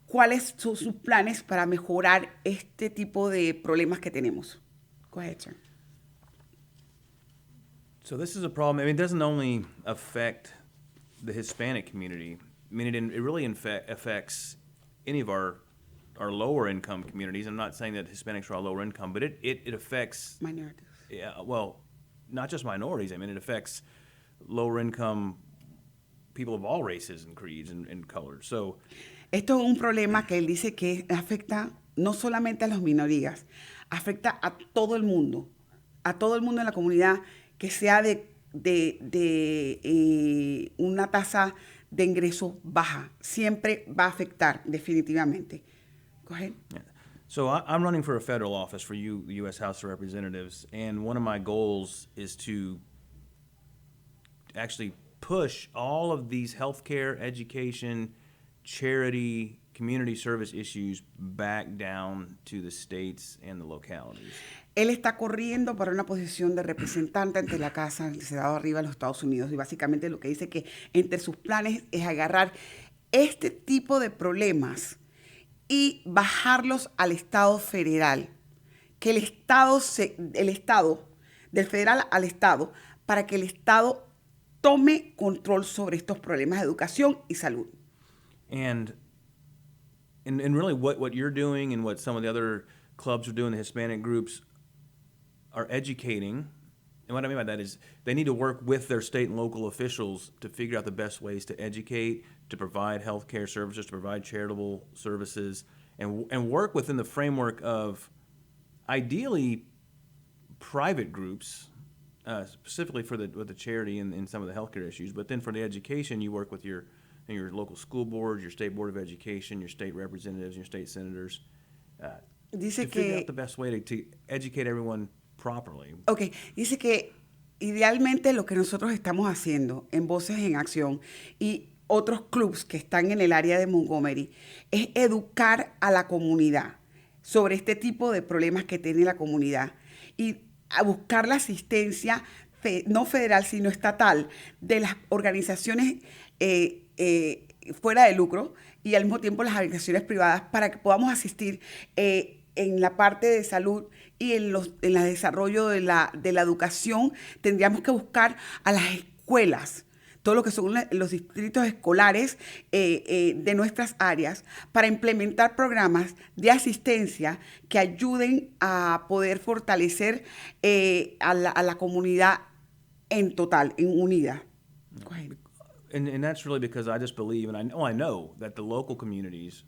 S3: ¿cuáles son sus planes para mejorar este tipo de problemas que tenemos? Go ahead, sir.
S7: So this is a problem. I mean, it doesn't only affect the Hispanic community. I mean, it really affects any of our lower income communities. I'm not saying that Hispanics are all lower income, but it affects
S3: Minorities.
S7: Yeah, well, not just minorities. I mean, it affects lower income people of all races and creeds and colors. So
S3: esto es un problema que él dice que afecta no solamente a las minorías, afecta a todo el mundo en la comunidad que sea de una tasa de ingreso baja. Siempre va a afectar, definitivamente. Go ahead.
S7: Yeah. So I'm running for a federal office for the U.S. House of Representatives, and one of my goals is to actually push all of these healthcare, education, charity, community service issues back down to the states and the localities.
S3: Él está corriendo para una posición de representante ante la Casa del Senado arriba en los Estados Unidos y básicamente lo que dice que entre sus planes es agarrar este tipo de problemas y bajarlos al Estado federal, que el Estado, del federal al Estado, para que el Estado tome control sobre estos problemas de educación y salud.
S7: And really what you're doing and what some of the other clubs are doing, the Hispanic groups, are educating. And what I mean by that is they need to work with their state and local officials to figure out the best ways to educate, to provide health care services, to provide charitable services, and work within the framework of ideally private groups, specifically with the charity and some of the healthcare issues. But then for the education, you work with your local school board, your state board of education, your state representatives, your state senators, to figure out the best way to educate everyone properly.
S3: Ok, dice que idealmente lo que nosotros estamos haciendo en Voces en Acción y otros clubs que están en el área de Montgomery es educar a la comunidad sobre este tipo de problemas que tiene la comunidad y a buscar la asistencia no federal sino estatal de las organizaciones fuera de lucro y al mismo tiempo las organizaciones privadas para que podamos asistir en la parte de salud y en el desarrollo de la educación. Tendríamos que buscar a las escuelas, todo lo que son los distritos escolares de nuestras áreas, para implementar programas de asistencia que ayuden a poder fortalecer a la comunidad en total, en unidad. Go ahead.
S7: And that's really because I just believe, and I know that the local communities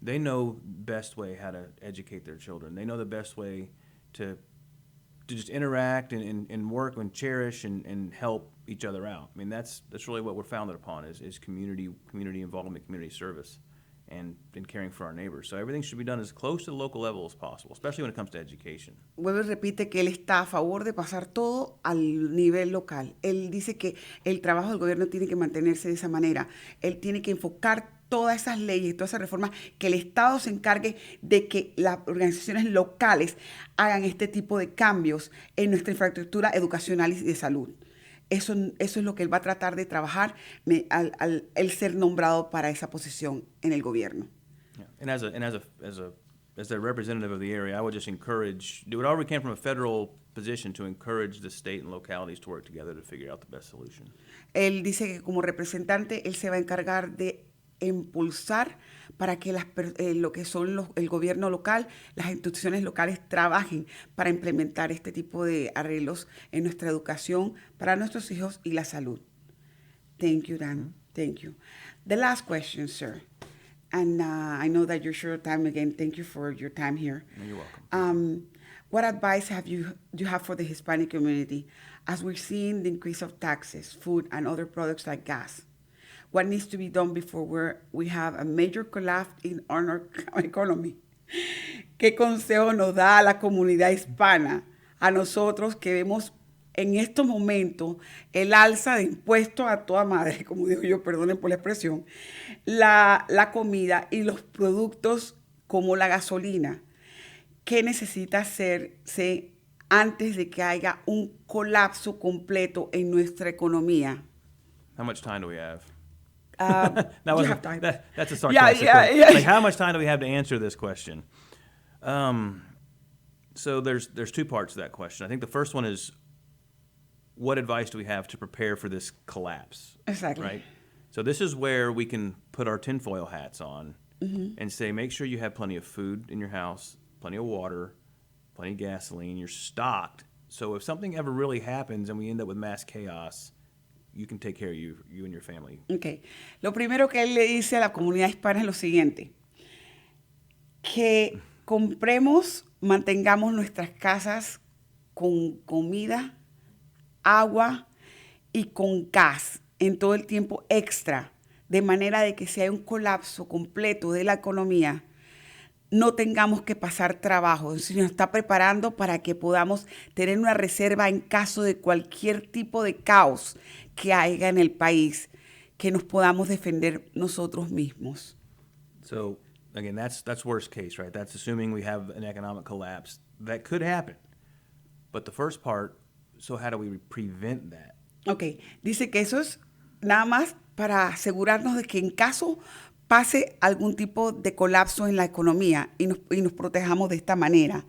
S7: they know best way how to educate their children. They know the best way to just interact and work and cherish and help each other out. I mean, that's really what we're founded upon is community involvement, community service, and caring for our neighbors. So everything should be done as close to the local level as possible, especially when it comes to education.
S3: Vuelve y repite que él está a favor de pasar todo al nivel local. Él dice que el trabajo del gobierno tiene que mantenerse de esa manera. Él tiene que enfocar todas esas leyes, todas esas reformas, que el Estado se encargue de que las organizaciones locales hagan este tipo de cambios en nuestra infraestructura educacional y de salud. Eso es lo que él va a tratar de trabajar al él ser nombrado para esa posición en el gobierno.
S7: Yeah. As a representative of the area, I would just do whatever we can from a federal position to encourage the state and localities to work together to figure out the best solution.
S3: Él dice que como representante él se va a encargar de impulsar para que lo que son el gobierno local, las instituciones locales trabajen para implementar este tipo de arreglos en nuestra educación para nuestros hijos y la salud. Thank you, Dan. Thank you. The last question, sir. And I know that you're short of time again. Thank you for your time here.
S7: You're welcome.
S3: What advice do you have for the Hispanic community as we're seeing the increase of taxes, food, and other products like gas? What needs to be done before we have a major collapse in our economy? ¿Qué consejo nos da a la comunidad hispana, a nosotros que vemos en estos momentos el alza de impuestos a toda madre, como digo yo, perdonen por la expresión, la comida y los productos como la gasolina? ¿Qué necesita hacerse antes de que haya un colapso completo en nuestra economía?
S7: How much time do we have?
S3: You have time.
S7: That's a sarcastic question.
S3: Yeah.
S7: Like, how much time do we have to answer this question? So there's two parts to that question. I think the first one is, what advice do we have to prepare for this collapse?
S3: Exactly.
S7: Right? So this is where we can put our tinfoil hats on and say, make sure you have plenty of food in your house, plenty of water, plenty of gasoline, you're stocked. So if something ever really happens and we end up with mass chaos, you can take care of you and your family.
S3: Okay. Lo primero que él le dice a la comunidad hispana es lo siguiente: que compremos, mantengamos nuestras casas con comida, agua y con gas en todo el tiempo extra, de manera de que si hay un colapso completo de la economía, no tengamos que pasar trabajo, sino nos está preparando para que podamos tener una reserva en caso de cualquier tipo de caos que haya en el país, que nos podamos defender nosotros mismos.
S7: So again, that's worst case, right? That's assuming we have an economic collapse. That could happen. But the first part, so how do we prevent that?
S3: Ok, dice que eso es nada más para asegurarnos de que en caso pase algún tipo de colapso en la economía y nos protejamos de esta manera.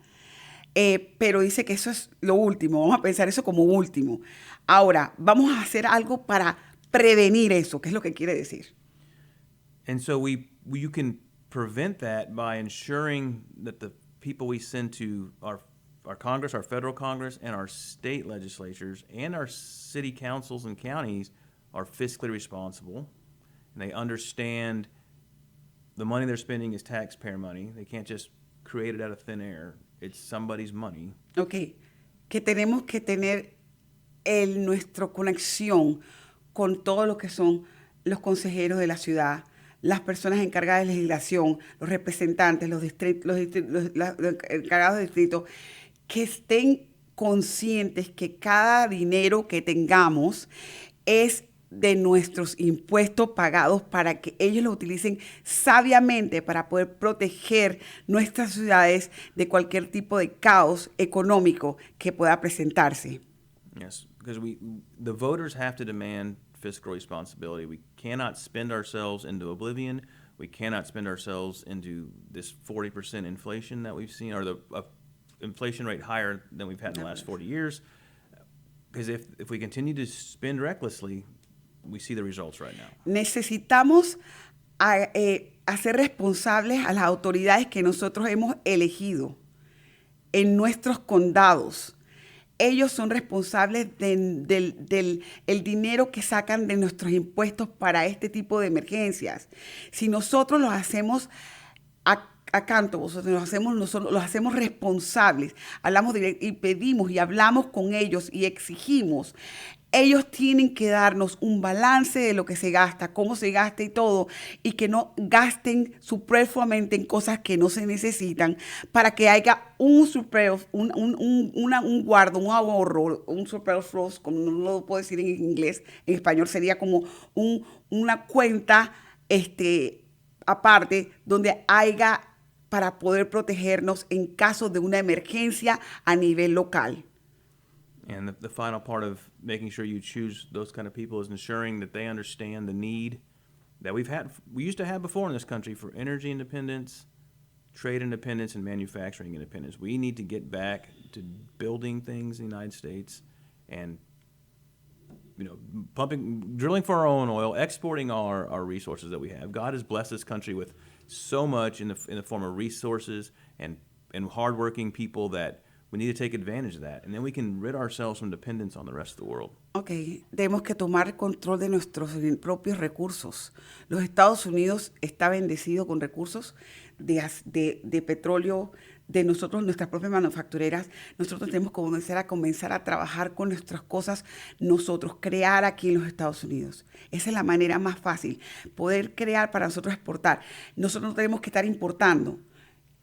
S3: Pero dice que eso es lo último, vamos a pensar eso como último. Ahora, vamos a hacer algo para prevenir eso, ¿qué es lo que quiere decir?
S7: And so you can prevent that by ensuring that the people we send to our Congress, our federal Congress, and our state legislatures, and our city councils and counties are fiscally responsible, and they understand the money they're spending is taxpayer money. They can't just create it out of thin air. It's somebody's money.
S3: Ok, que tenemos que tener nuestra conexión con todo lo que son los consejeros de la ciudad, las personas encargadas de legislación, los representantes, los encargados de distrito, que estén conscientes que cada dinero que tengamos es de nuestros impuestos pagados para que ellos lo utilicen sabiamente para poder proteger nuestras ciudades de cualquier tipo de caos económico que pueda presentarse.
S7: Yes, because the voters have to demand fiscal responsibility. We cannot spend ourselves into oblivion. We cannot spend ourselves into this 40% inflation that we've seen, or the inflation rate higher than we've had in the last 40 years. Because if we continue to spend recklessly, we see the results right now.
S3: Necesitamos hacer responsables a las autoridades que nosotros hemos elegido en nuestros condados. Ellos son responsables del dinero que sacan de nuestros impuestos para este tipo de emergencias. Si nosotros los hacemos nosotros los hacemos responsables, hablamos y pedimos y hablamos con ellos y exigimos, ellos tienen que darnos un balance de lo que se gasta, cómo se gasta y todo, y que no gasten superfluamente en cosas que no se necesitan, para que haya un guardo, un ahorro, un superfluo, como no lo puedo decir en inglés, en español sería como una cuenta aparte, donde haya para poder protegernos en caso de una emergencia a nivel local.
S7: And the final part of making sure you choose those kind of people is ensuring that they understand the need that we used to have before in this country for energy independence, trade independence, and manufacturing independence. We need to get back to building things in the United States and, drilling for our own oil, exporting our resources that we have. God has blessed this country with so much in the form of resources and hardworking people that we need to take advantage of that. And then we can rid ourselves from dependence on the rest of the world.
S3: Ok, tenemos que tomar control de nuestros propios recursos. Los Estados Unidos está bendecido con recursos de petróleo, de nosotros, nuestras propias manufactureras. Nosotros tenemos que comenzar a trabajar con nuestras cosas, nosotros, crear aquí en los Estados Unidos. Esa es la manera más fácil, poder crear para nosotros exportar. Nosotros no tenemos que estar importando.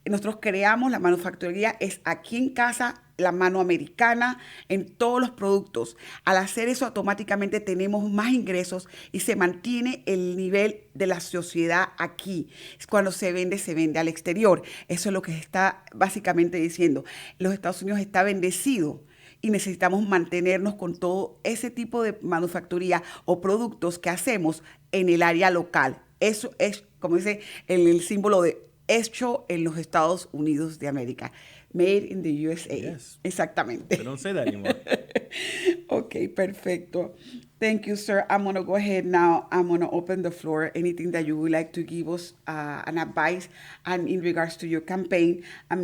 S3: Nosotros creamos la manufacturería, es aquí en casa, la mano americana, en todos los productos. Al hacer eso, automáticamente tenemos más ingresos y se mantiene el nivel de la sociedad aquí. Cuando se vende al exterior. Eso es lo que está básicamente diciendo. Los Estados Unidos está bendecido y necesitamos mantenernos con todo ese tipo de manufacturía o productos que hacemos en el área local. Eso es, como dice el símbolo de hecho en los Estados Unidos de América. Made in the USA.
S7: Yes.
S3: Exactamente.
S7: They don't say that anymore.
S3: Okay, perfecto. Thank you, sir. I'm going to go ahead now. I'm going to open the floor. Anything that you would like to give us an advice and in regards to your campaign, a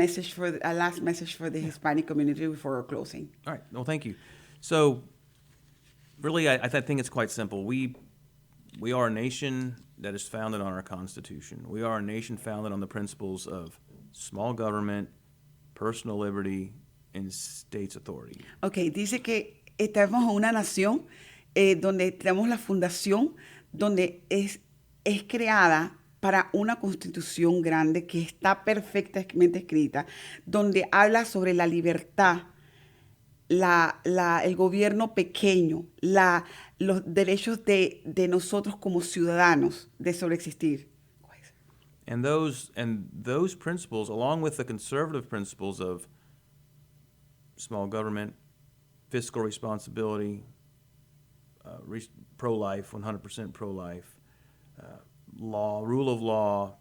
S3: last message for the Hispanic community before closing.
S7: All right. Well, thank you. So, really, I think it's quite simple. We are a nation that is founded on our Constitution. We are a nation founded on the principles of small government, personal liberty, and state's authority.
S3: Okay, dice que estamos en una nación donde tenemos la fundación, donde es creada para una constitución grande que está perfectamente escrita, donde habla sobre la libertad, el gobierno pequeño, los derechos de nosotros como ciudadanos de sobreexistir.
S7: And those principles, along with the conservative principles of small government, fiscal responsibility, pro-life, 100% pro-life, law, rule of law,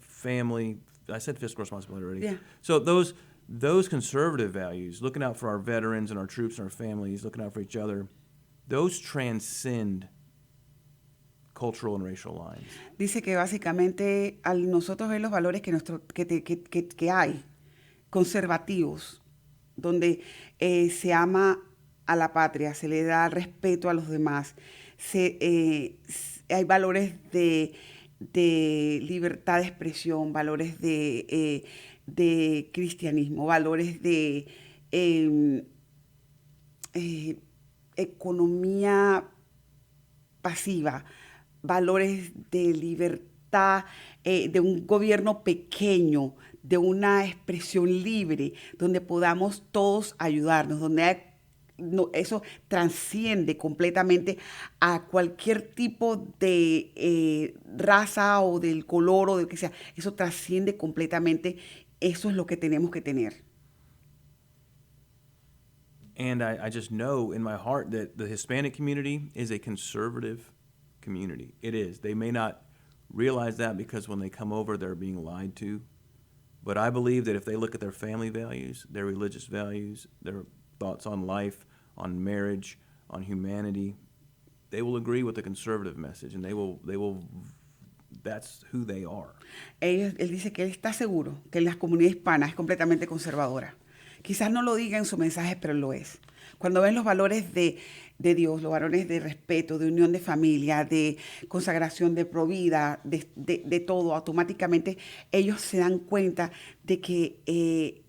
S7: family. I said fiscal responsibility already.
S3: Yeah.
S7: So those conservative values, looking out for our veterans and our troops and our families, looking out for each other, those transcend cultural and racial lines.
S3: Dice que básicamente al nosotros ver los valores que hay, conservativos, donde se ama a la patria, se le da respeto a los demás, hay valores de libertad de expresión, valores de cristianismo, valores de economía pasiva, valores de libertad, de un gobierno pequeño, de una expresión libre, donde podamos todos ayudarnos, donde eso trasciende completamente a cualquier tipo de raza o del color o de lo que sea. Eso trasciende completamente. Eso es lo que tenemos que tener.
S7: And I just know in my heart that the Hispanic community is a conservative community. It is. They may not realize that because when they come over, they're being lied to. But I believe that if they look at their family values, their religious values, their thoughts on life, on marriage, on humanity, they will agree with the conservative message, and they will. That's who they are.
S3: Él dice que él está seguro que la comunidad hispana es completamente conservadora. Quizás no lo diga en su mensaje, pero lo es. Cuando ven los valores de Dios, los valores de respeto, de unión de familia, de consagración, de provida, de todo, automáticamente ellos se dan cuenta de que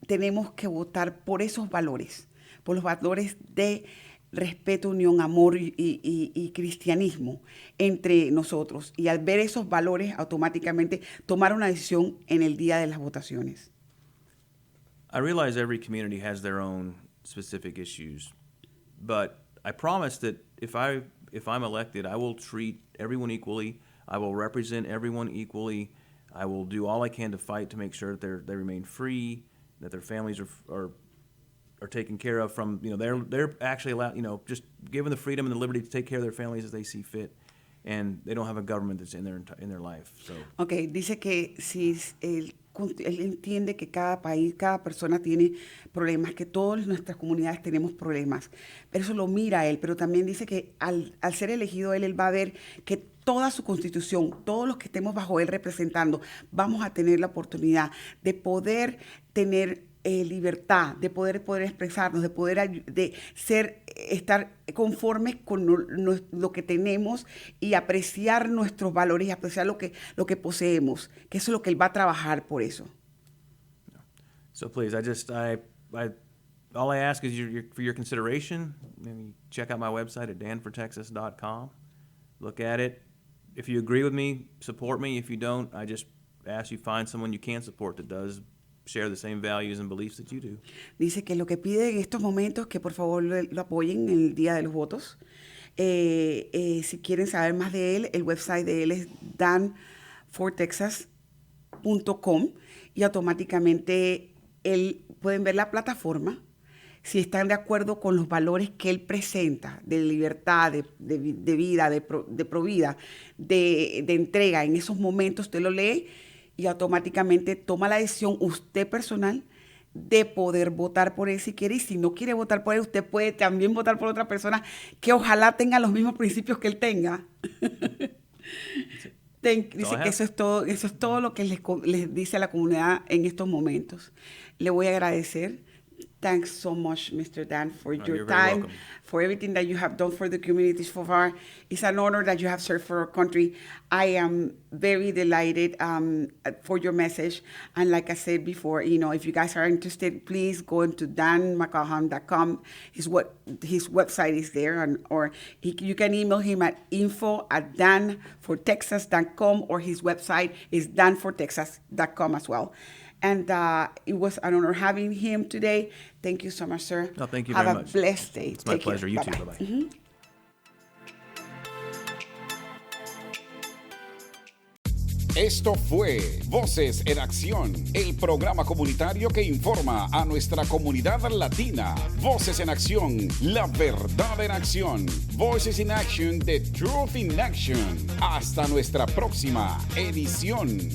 S3: tenemos que votar por esos valores, por los valores de respeto, unión, amor y cristianismo entre nosotros. Y al ver esos valores, automáticamente tomar una decisión en el día de las votaciones.
S7: I realize every community has their own specific issues, but I promise that if I'm elected, I will treat everyone equally. I will represent everyone equally. I will do all I can to fight to make sure that they remain free, that their families are taken care of from, they're actually allowed, just given the freedom and the liberty to take care of their families as they see fit, and they don't have a government that's in their life. So.
S3: Okay, dice que si él entiende que cada país, cada persona tiene problemas, que todas nuestras comunidades tenemos problemas, pero eso lo mira él, pero también dice que al ser elegido él va a ver que toda su constitución, todos los que estemos bajo él representando, vamos a tener la oportunidad de poder tener libertad, de poder expresarnos, de estar conformes con lo que tenemos y apreciar nuestros valores y apreciar lo que poseemos, que eso es lo que él va a trabajar por eso.
S7: So please, all I ask is for your consideration. Maybe check out my website at danfortexas.com. Look at it. If you agree with me, support me. If you don't, I just ask you find someone you can support that does share the same values and beliefs that you do.
S3: Dice que lo que pide en estos momentos que por favor lo apoyen en el día de los votos. Si quieren saber más de él, el website de él es danfortexas.com y automáticamente pueden ver la plataforma. Si están de acuerdo con los valores que él presenta, de libertad, de vida, de provida, de entrega, en esos momentos usted lo lee y automáticamente toma la decisión usted personal de poder votar por él si quiere. Y si no quiere votar por él, usted puede también votar por otra persona que ojalá tenga los mismos principios que él tenga. Dice que eso es todo lo que les dice a la comunidad en estos momentos. Le voy a agradecer. Thanks so much, Mr. Dan, for your time, for everything that you have done for the community so far. It's an honor that you have served for our country. I am very delighted for your message. And like I said before, if you guys are interested, please go into danmckaughan.com. His website is there, you can email him at info@danfortexas.com, or his website is danfortexas.com as well. And it was an honor having him today. Thank you so much, sir.
S7: No, thank you very much.
S3: Have a blessed day.
S7: It's my pleasure. You too. Bye-bye.
S3: Mm-hmm.
S2: Esto fue Voces en Acción, el programa comunitario que informa a nuestra comunidad latina. Voces en Acción, la verdad en acción. Voices in Action, the truth in action. Hasta nuestra próxima edición.